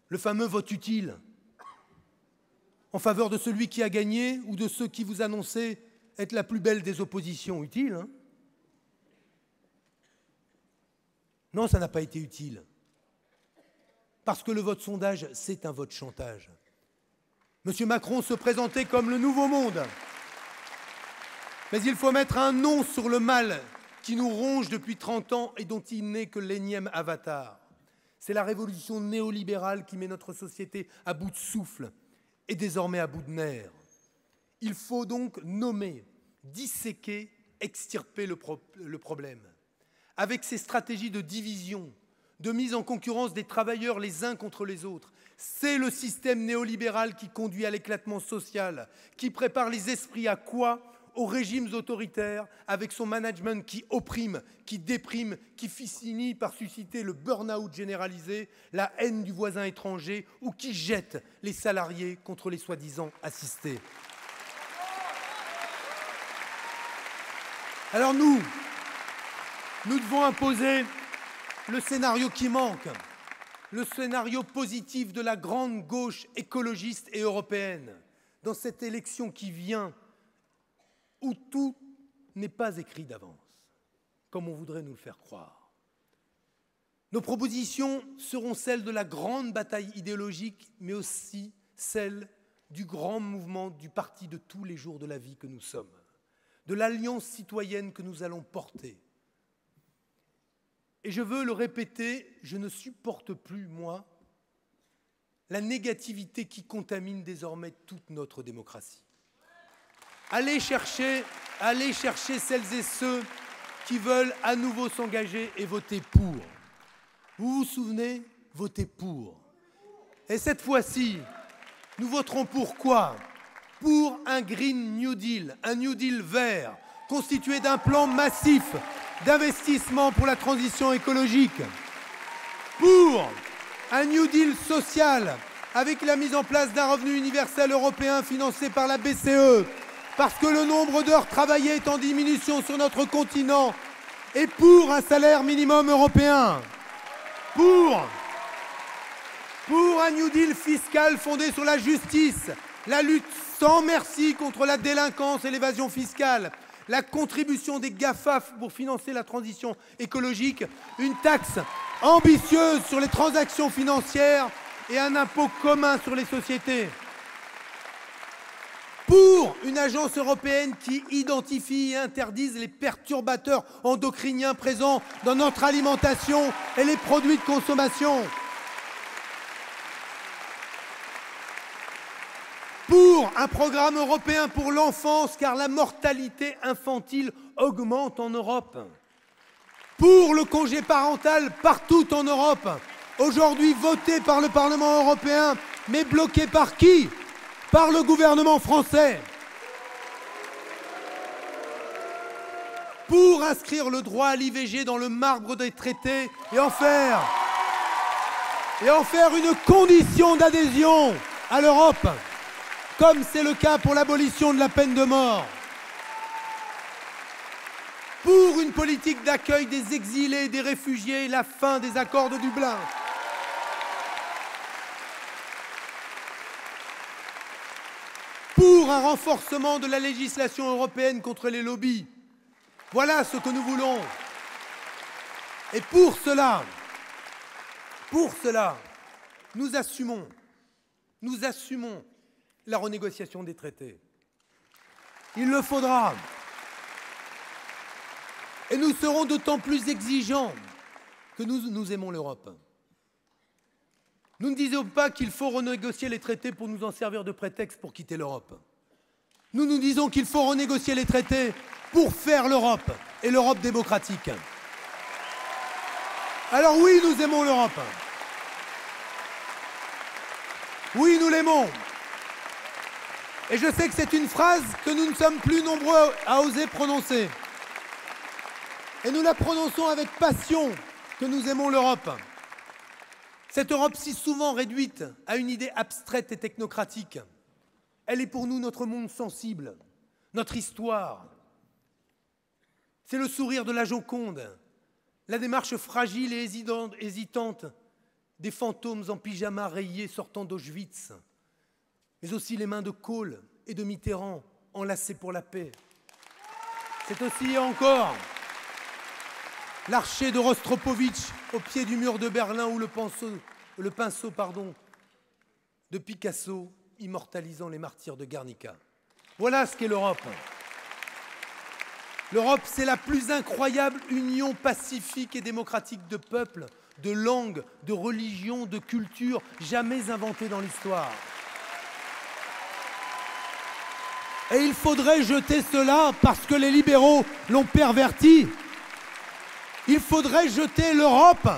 Le fameux vote utile en faveur de celui qui a gagné ou de ceux qui vous annonçaient être la plus belle des oppositions. Utile, hein? Non, ça n'a pas été utile. Parce que le vote sondage, c'est un vote chantage. M. Macron se présentait comme le nouveau monde. Mais il faut mettre un nom sur le mal qui nous ronge depuis 30 ans et dont il n'est que l'énième avatar. C'est la révolution néolibérale qui met notre société à bout de souffle et désormais à bout de nerfs. Il faut donc nommer, disséquer, extirper le problème. Avec ces stratégies de division, de mise en concurrence des travailleurs les uns contre les autres, c'est le système néolibéral qui conduit à l'éclatement social, qui prépare les esprits à quoi ? Aux régimes autoritaires, avec son management qui opprime, qui déprime, qui finit par susciter le burn-out généralisé, la haine du voisin étranger ou qui jette les salariés contre les soi-disant assistés. Alors nous devons imposer le scénario qui manque, le scénario positif de la grande gauche écologiste et européenne, dans cette élection qui vient, où tout n'est pas écrit d'avance, comme on voudrait nous le faire croire. Nos propositions seront celles de la grande bataille idéologique, mais aussi celles du grand mouvement du parti de tous les jours de la vie que nous sommes, de l'alliance citoyenne que nous allons porter. Et je veux le répéter, je ne supporte plus, moi, la négativité qui contamine désormais toute notre démocratie. Allez chercher celles et ceux qui veulent à nouveau s'engager et voter pour. Vous vous souvenez? Votez pour. Et cette fois-ci, nous voterons pour quoi? Pour un Green New Deal, un New Deal vert, constitué d'un plan massif d'investissement pour la transition écologique. Pour un New Deal social, avec la mise en place d'un revenu universel européen financé par la BCE, parce que le nombre d'heures travaillées est en diminution sur notre continent, et pour un salaire minimum européen. Pour un New Deal fiscal fondé sur la justice, la lutte sans merci contre la délinquance et l'évasion fiscale, la contribution des GAFAF pour financer la transition écologique, une taxe ambitieuse sur les transactions financières et un impôt commun sur les sociétés. Pour une agence européenne qui identifie et interdise les perturbateurs endocriniens présents dans notre alimentation et les produits de consommation. Pour un programme européen pour l'enfance, car la mortalité infantile augmente en Europe. Pour le congé parental partout en Europe, aujourd'hui voté par le Parlement européen, mais bloqué par qui ? Par le gouvernement français. Pour inscrire le droit à l'IVG dans le marbre des traités et en faire une condition d'adhésion à l'Europe, comme c'est le cas pour l'abolition de la peine de mort. Pour une politique d'accueil des exilés et des réfugiés et la fin des accords de Dublin. Pour un renforcement de la législation européenne contre les lobbies. Voilà ce que nous voulons. Et pour cela, nous assumons la renégociation des traités. Il le faudra. Et nous serons d'autant plus exigeants que nous aimons l'Europe. Nous ne disons pas qu'il faut renégocier les traités pour nous en servir de prétexte pour quitter l'Europe. Nous disons qu'il faut renégocier les traités pour faire l'Europe, et l'Europe démocratique. Alors oui, nous aimons l'Europe. Oui, nous l'aimons. Et je sais que c'est une phrase que nous ne sommes plus nombreux à oser prononcer. Et nous la prononçons avec passion, que nous aimons l'Europe. Cette Europe si souvent réduite à une idée abstraite et technocratique, elle est pour nous notre monde sensible, notre histoire. C'est le sourire de la Joconde, la démarche fragile et hésitante des fantômes en pyjama rayés sortant d'Auschwitz, mais aussi les mains de Kohl et de Mitterrand enlacées pour la paix. C'est aussi encore l'archer de Rostropovitch au pied du mur de Berlin ou le pinceau de Picasso immortalisant les martyrs de Guernica. Voilà ce qu'est l'Europe. L'Europe, c'est la plus incroyable union pacifique et démocratique de peuples, de langues, de religions, de cultures, jamais inventée dans l'histoire. Et il faudrait jeter cela parce que les libéraux l'ont perverti. Il faudrait jeter l'Europe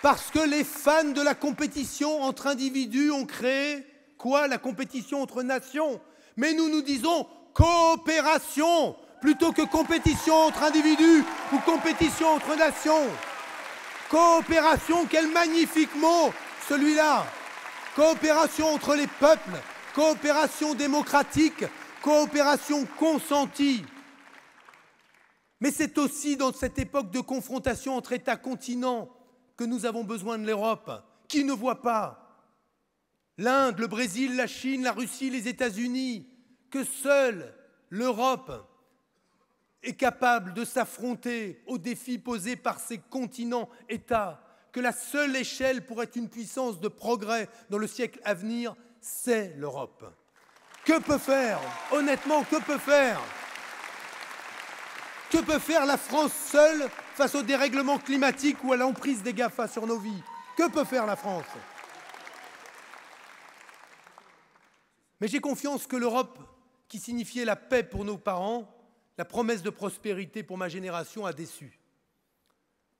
parce que les fans de la compétition entre individus ont créé quoi? La compétition entre nations. Mais nous disons coopération plutôt que compétition entre individus ou compétition entre nations. Coopération, quel magnifique mot, celui-là. Coopération entre les peuples, coopération démocratique, coopération consentie. Mais c'est aussi dans cette époque de confrontation entre États-continents que nous avons besoin de l'Europe. Qui ne voit pas l'Inde, le Brésil, la Chine, la Russie, les États-Unis, que seule l'Europe est capable de s'affronter aux défis posés par ces continents États, que la seule échelle pour être une puissance de progrès dans le siècle à venir, c'est l'Europe. Que peut faire, honnêtement, que peut faire? Que peut faire la France seule face au dérèglement climatique ou à l'emprise des GAFA sur nos vies? Que peut faire la France? Mais j'ai confiance que l'Europe, qui signifiait la paix pour nos parents, la promesse de prospérité pour ma génération, a déçu.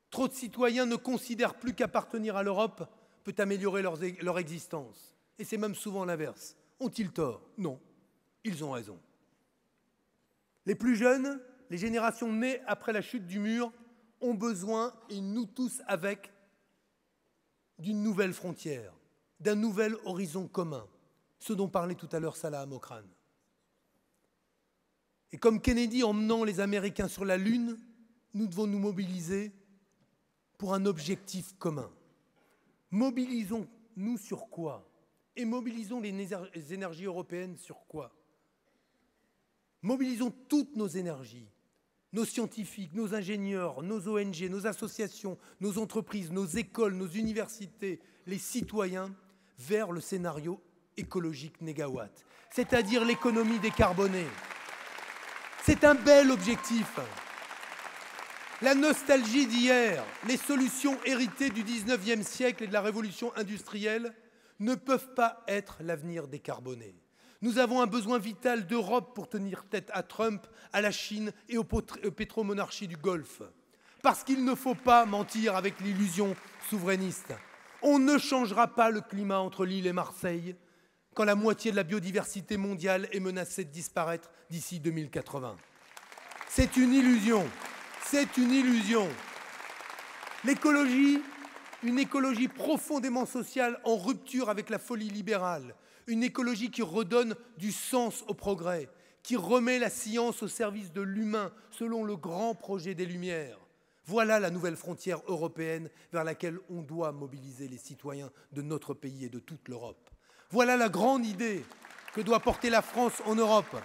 Trop de citoyens ne considèrent plus qu'appartenir à l'Europe peut améliorer leur existence. Et c'est même souvent l'inverse. Ont-ils tort? Non, ils ont raison. Les plus jeunes, les générations nées après la chute du mur, ont besoin, et nous tous avec, d'une nouvelle frontière, d'un nouvel horizon commun, ce dont parlait tout à l'heure Salah Amokran. Et comme Kennedy emmenant les Américains sur la Lune, nous devons nous mobiliser pour un objectif commun. Mobilisons-nous sur quoi? Et mobilisons les énergies européennes sur quoi? Mobilisons toutes nos énergies, nos scientifiques, nos ingénieurs, nos ONG, nos associations, nos entreprises, nos écoles, nos universités, les citoyens, vers le scénario écologique négawatt, c'est-à-dire l'économie décarbonée. C'est un bel objectif. La nostalgie d'hier, les solutions héritées du XIXe siècle et de la révolution industrielle ne peuvent pas être l'avenir décarboné. Nous avons un besoin vital d'Europe pour tenir tête à Trump, à la Chine et aux pétromonarchies du Golfe. Parce qu'il ne faut pas mentir avec l'illusion souverainiste. On ne changera pas le climat entre Lille et Marseille quand la moitié de la biodiversité mondiale est menacée de disparaître d'ici 2080. C'est une illusion. C'est une illusion. L'écologie, une écologie profondément sociale en rupture avec la folie libérale, une écologie qui redonne du sens au progrès, qui remet la science au service de l'humain selon le grand projet des Lumières. Voilà la nouvelle frontière européenne vers laquelle on doit mobiliser les citoyens de notre pays et de toute l'Europe. Voilà la grande idée que doit porter la France en Europe.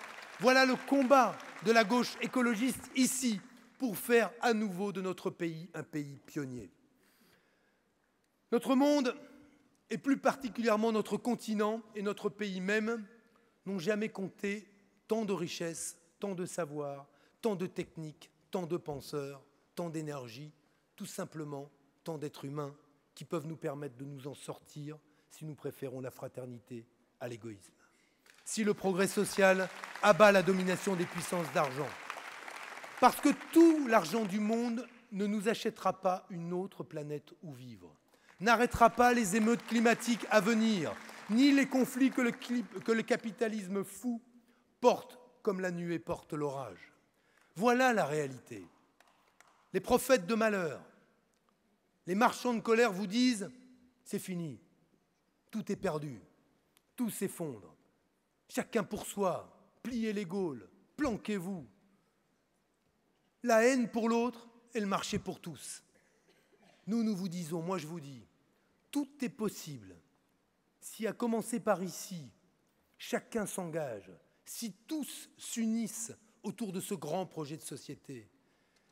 Voilà le combat de la gauche écologiste ici pour faire à nouveau de notre pays un pays pionnier. Notre monde, et plus particulièrement notre continent et notre pays même, n'ont jamais compté tant de richesses, tant de savoir, tant de techniques, tant de penseurs, tant d'énergie, tout simplement tant d'êtres humains qui peuvent nous permettre de nous en sortir si nous préférons la fraternité à l'égoïsme. Si le progrès social abat la domination des puissances d'argent. Parce que tout l'argent du monde ne nous achètera pas une autre planète où vivre, n'arrêtera pas les émeutes climatiques à venir, ni les conflits que le capitalisme fou porte comme la nuée porte l'orage. Voilà la réalité. Les prophètes de malheur, les marchands de colère vous disent « c'est fini, tout est perdu, tout s'effondre, chacun pour soi, pliez les Gaules, planquez-vous ». La haine pour l'autre et le marché pour tous. Nous vous disons, moi je vous dis, tout est possible si, à commencer par ici, chacun s'engage, si tous s'unissent autour de ce grand projet de société.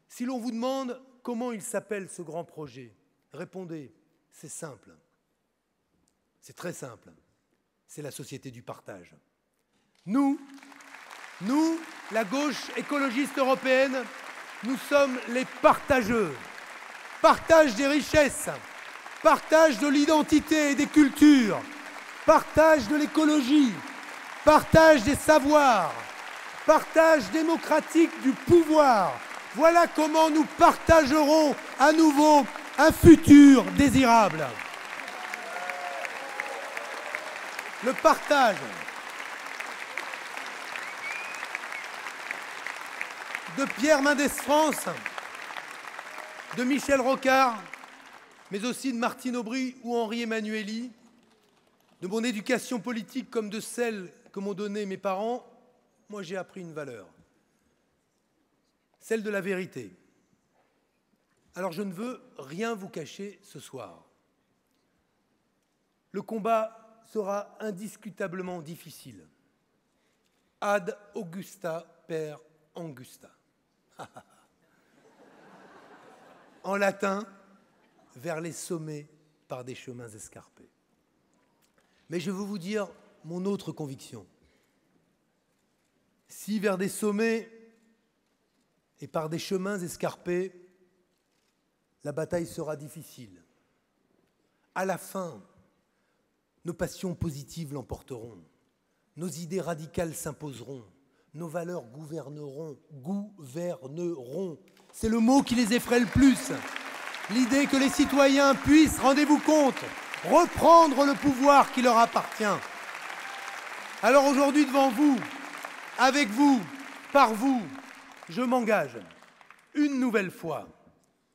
Si l'on vous demande comment il s'appelle ce grand projet, répondez, c'est simple. C'est très simple. C'est la société du partage. Nous, Nous, la gauche écologiste européenne, nous sommes les partageux. Partage des richesses, partage de l'identité et des cultures, partage de l'écologie, partage des savoirs, partage démocratique du pouvoir. Voilà comment nous partagerons à nouveau un futur désirable. Le partage de Pierre Mendès France, de Michel Rocard, mais aussi de Martine Aubry ou Henri Emmanuelli, de mon éducation politique comme de celle que m'ont donnée mes parents, moi j'ai appris une valeur, celle de la vérité. Alors je ne veux rien vous cacher ce soir. Le combat sera indiscutablement difficile. Ad Augusta per Angusta. En latin, vers les sommets par des chemins escarpés. Mais je veux vous dire mon autre conviction. Si vers des sommets et par des chemins escarpés, la bataille sera difficile, à la fin, nos passions positives l'emporteront, nos idées radicales s'imposeront, nos valeurs gouverneront. C'est le mot qui les effraie le plus. L'idée que les citoyens puissent, rendez-vous compte, reprendre le pouvoir qui leur appartient. Alors aujourd'hui, devant vous, avec vous, par vous, je m'engage une nouvelle fois,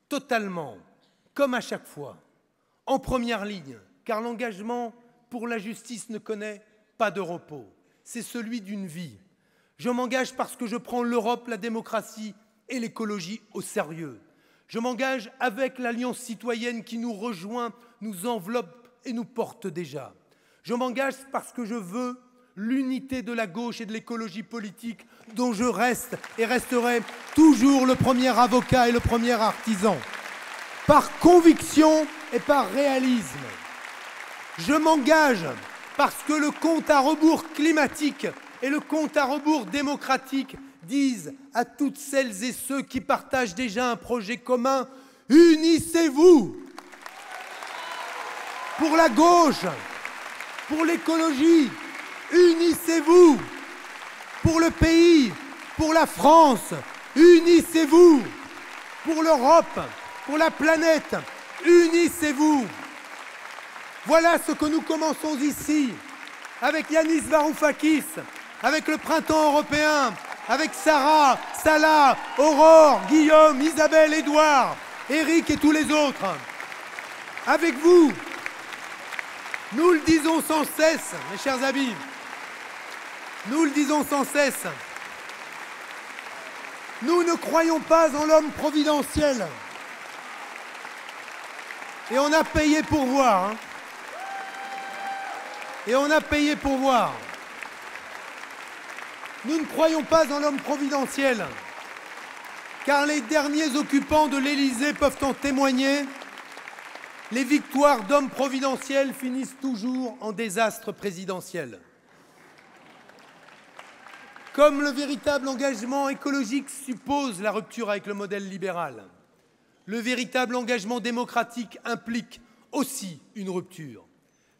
totalement, comme à chaque fois, en première ligne, car l'engagement pour la justice ne connaît pas de repos. C'est celui d'une vie. Je m'engage parce que je prends l'Europe, la démocratie et l'écologie au sérieux. Je m'engage avec l'Alliance citoyenne qui nous rejoint, nous enveloppe et nous porte déjà. Je m'engage parce que je veux l'unité de la gauche et de l'écologie politique dont je reste et resterai toujours le premier avocat et le premier artisan. Par conviction et par réalisme. Je m'engage parce que le compte à rebours climatique et le compte à rebours démocratique disent à toutes celles et ceux qui partagent déjà un projet commun, unissez-vous pour la gauche, pour l'écologie, unissez-vous pour le pays, pour la France, unissez-vous pour l'Europe, pour la planète, unissez-vous. Voilà ce que nous commençons ici, avec Yanis Varoufakis, avec le Printemps européen, avec Sarah, Salah, Aurore, Guillaume, Isabelle, Édouard, Éric et tous les autres. Avec vous, nous le disons sans cesse, mes chers amis, nous le disons sans cesse, nous ne croyons pas en l'homme providentiel. Et on a payé pour voir. Hein. Et on a payé pour voir. Nous ne croyons pas en l'homme providentiel, car les derniers occupants de l'Élysée peuvent en témoigner. Les victoires d'hommes providentiels finissent toujours en désastre présidentiel. Comme le véritable engagement écologique suppose la rupture avec le modèle libéral, le véritable engagement démocratique implique aussi une rupture.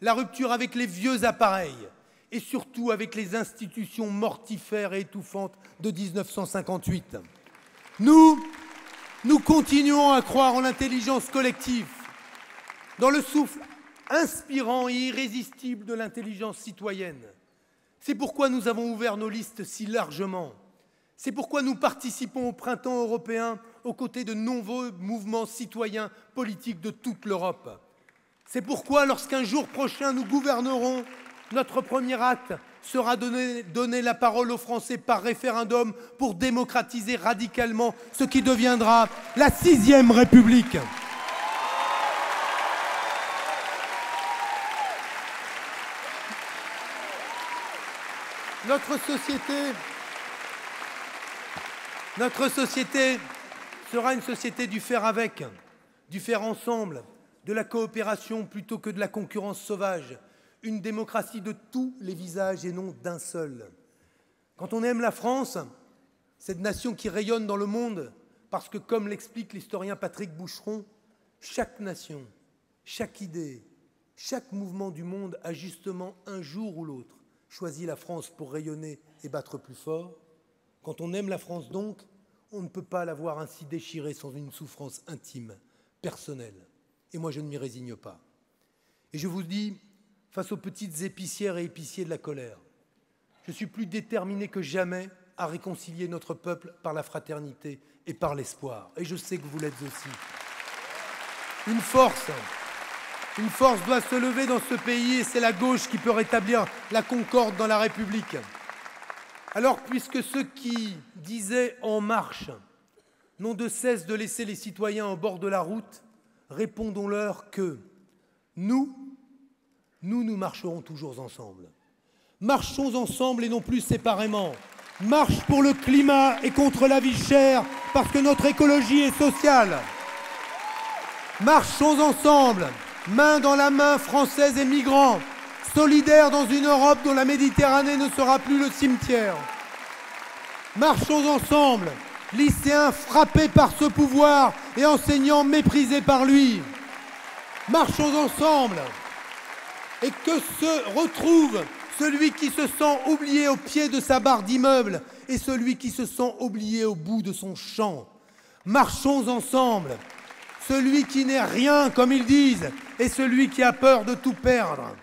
La rupture avec les vieux appareils et surtout avec les institutions mortifères et étouffantes de 1958. Nous continuons à croire en l'intelligence collective, dans le souffle inspirant et irrésistible de l'intelligence citoyenne. C'est pourquoi nous avons ouvert nos listes si largement. C'est pourquoi nous participons au Printemps européen aux côtés de nombreux mouvements citoyens politiques de toute l'Europe. C'est pourquoi, lorsqu'un jour prochain nous gouvernerons, notre premier acte sera donner la parole aux Français par référendum pour démocratiser radicalement ce qui deviendra la 6e République. Notre société sera une société du faire avec, du faire ensemble, de la coopération plutôt que de la concurrence sauvage, une démocratie de tous les visages et non d'un seul. Quand on aime la France, cette nation qui rayonne dans le monde, parce que, comme l'explique l'historien Patrick Boucheron, chaque nation, chaque idée, chaque mouvement du monde a justement un jour ou l'autre choisi la France pour rayonner et battre plus fort. Quand on aime la France donc, on ne peut pas la voir ainsi déchirée sans une souffrance intime, personnelle. Et moi, je ne m'y résigne pas. Et je vous dis, face aux petites épicières et épiciers de la colère, je suis plus déterminé que jamais à réconcilier notre peuple par la fraternité et par l'espoir. Et je sais que vous l'êtes aussi. Une force doit se lever dans ce pays et c'est la gauche qui peut rétablir la concorde dans la République. Alors, puisque ceux qui disaient « En marche » n'ont de cesse de laisser les citoyens au bord de la route, répondons-leur que nous marcherons toujours ensemble. Marchons ensemble et non plus séparément. Marche pour le climat et contre la vie chère, parce que notre écologie est sociale. Marchons ensemble, main dans la main, Françaises et migrants, solidaires dans une Europe dont la Méditerranée ne sera plus le cimetière. Marchons ensemble, lycéens frappés par ce pouvoir et enseignants méprisés par lui. Marchons ensemble et que se retrouve celui qui se sent oublié au pied de sa barre d'immeuble et celui qui se sent oublié au bout de son champ. Marchons ensemble, celui qui n'est rien, comme ils disent, et celui qui a peur de tout perdre.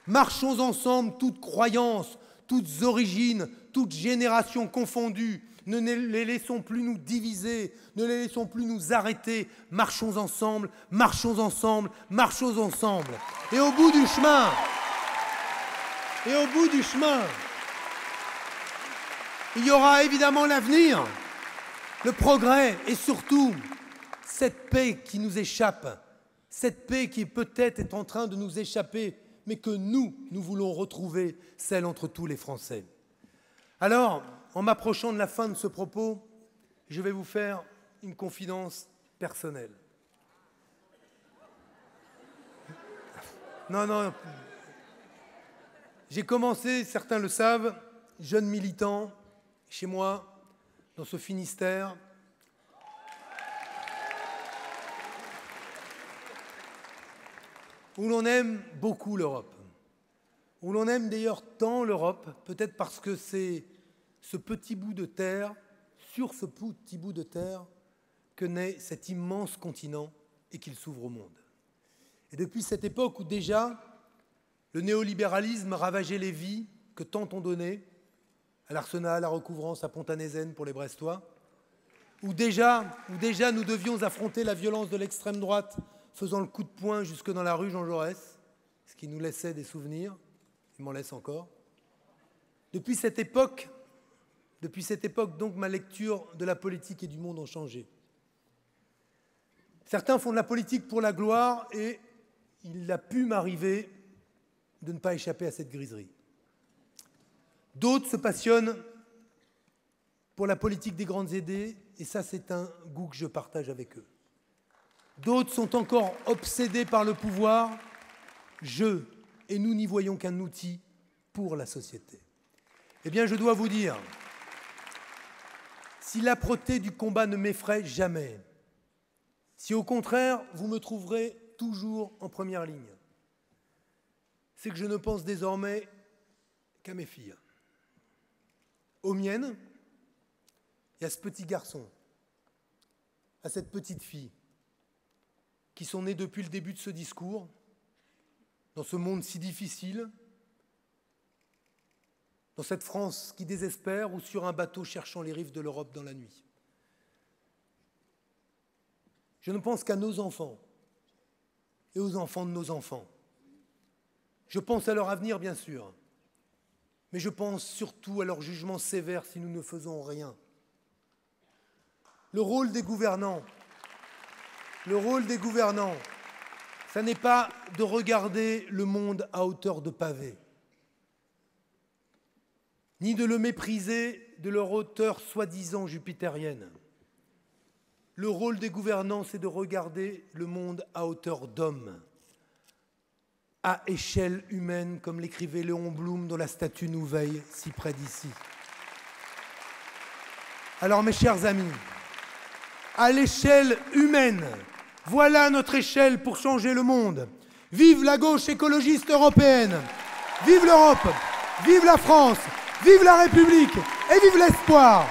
Marchons ensemble, toutes croyances, toutes origines, toutes générations confondues. Ne les laissons plus nous diviser, ne les laissons plus nous arrêter. Marchons ensemble, marchons ensemble, marchons ensemble. Et au bout du chemin, il y aura évidemment l'avenir, le progrès et surtout cette paix qui nous échappe, cette paix qui peut-être est en train de nous échapper, mais que nous voulons retrouver, celle entre tous les Français. Alors, en m'approchant de la fin de ce propos, je vais vous faire une confidence personnelle. Non. J'ai commencé, certains le savent, jeune militant, chez moi, dans ce Finistère, où l'on aime beaucoup l'Europe, où l'on aime d'ailleurs tant l'Europe, peut-être parce que c'est ce petit bout de terre, sur ce petit bout de terre, que naît cet immense continent et qu'il s'ouvre au monde. Et depuis cette époque où déjà le néolibéralisme ravageait les vies que tant ont données, à l'Arsenal, à Recouvrance, à Pont-à-Nézen pour les Brestois, où déjà nous devions affronter la violence de l'extrême droite, faisant le coup de poing jusque dans la rue Jean Jaurès, ce qui nous laissait des souvenirs, il m'en laisse encore. Depuis cette époque, donc, ma lecture de la politique et du monde ont changé. Certains font de la politique pour la gloire et il a pu m'arriver de ne pas échapper à cette griserie. D'autres se passionnent pour la politique des grandes idées et ça, c'est un goût que je partage avec eux. D'autres sont encore obsédés par le pouvoir, et nous n'y voyons qu'un outil pour la société. Eh bien, je dois vous dire, si l'âpreté du combat ne m'effraie jamais, si au contraire, vous me trouverez toujours en première ligne, c'est que je ne pense désormais qu'à mes filles. Aux miennes, et à ce petit garçon, à cette petite fille, qui sont nées depuis le début de ce discours, dans ce monde si difficile, dans cette France qui désespère ou sur un bateau cherchant les rives de l'Europe dans la nuit. Je ne pense qu'à nos enfants et aux enfants de nos enfants. Je pense à leur avenir, bien sûr, mais je pense surtout à leur jugement sévère si nous ne faisons rien. Le rôle des gouvernants, ça n'est pas de regarder le monde à hauteur de pavé, ni de le mépriser de leur hauteur soi-disant jupitérienne. Le rôle des gouvernants, c'est de regarder le monde à hauteur d'homme, à échelle humaine, comme l'écrivait Léon Blum, dont la statue nous veille si près d'ici. Alors mes chers amis, à l'échelle humaine, voilà notre échelle pour changer le monde. Vive la gauche écologiste européenne, vive l'Europe, vive la France, vive la République et vive l'espoir.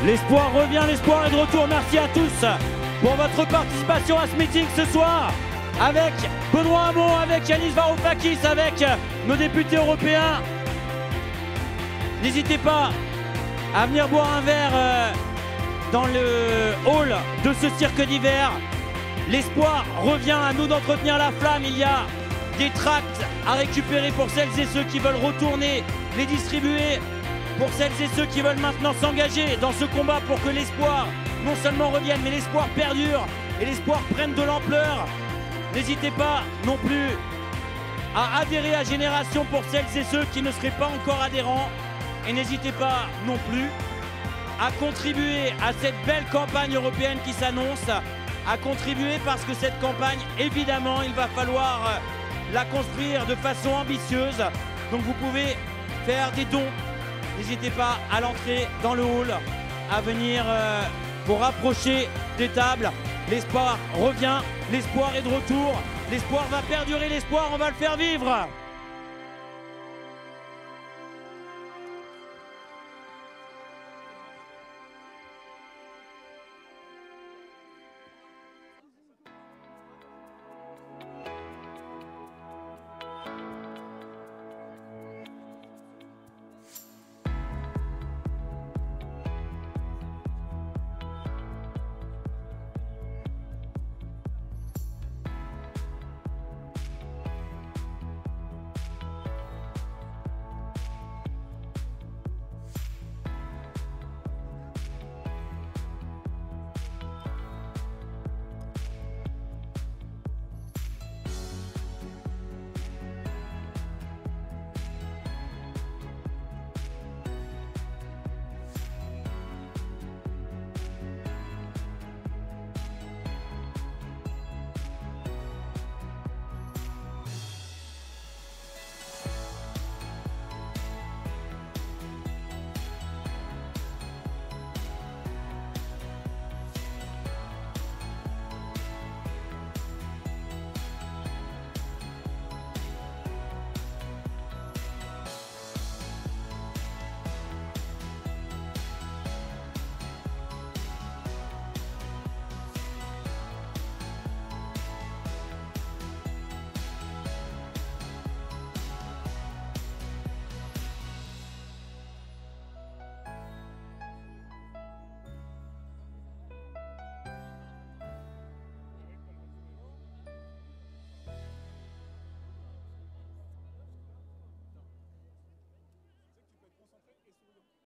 L'espoir revient, l'espoir est de retour. Merci à tous pour votre participation à ce meeting ce soir avec Benoît Hamon, avec Yanis Varoufakis, avec nos députés européens. N'hésitez pas à venir boire un verre dans le hall de ce cirque d'hiver. L'espoir revient, à nous d'entretenir la flamme. Il y a des tracts à récupérer pour celles et ceux qui veulent retourner les distribuer. Pour celles et ceux qui veulent maintenant s'engager dans ce combat pour que l'espoir non seulement revienne, mais l'espoir perdure et l'espoir prenne de l'ampleur. N'hésitez pas non plus à adhérer à Génération pour celles et ceux qui ne seraient pas encore adhérents. Et n'hésitez pas non plus à contribuer à cette belle campagne européenne qui s'annonce, à contribuer parce que cette campagne, évidemment, il va falloir la construire de façon ambitieuse. Donc vous pouvez faire des dons. N'hésitez pas à l'entrée dans le hall, à venir vous rapprocher des tables. L'espoir revient, l'espoir est de retour, l'espoir va perdurer, l'espoir on va le faire vivre.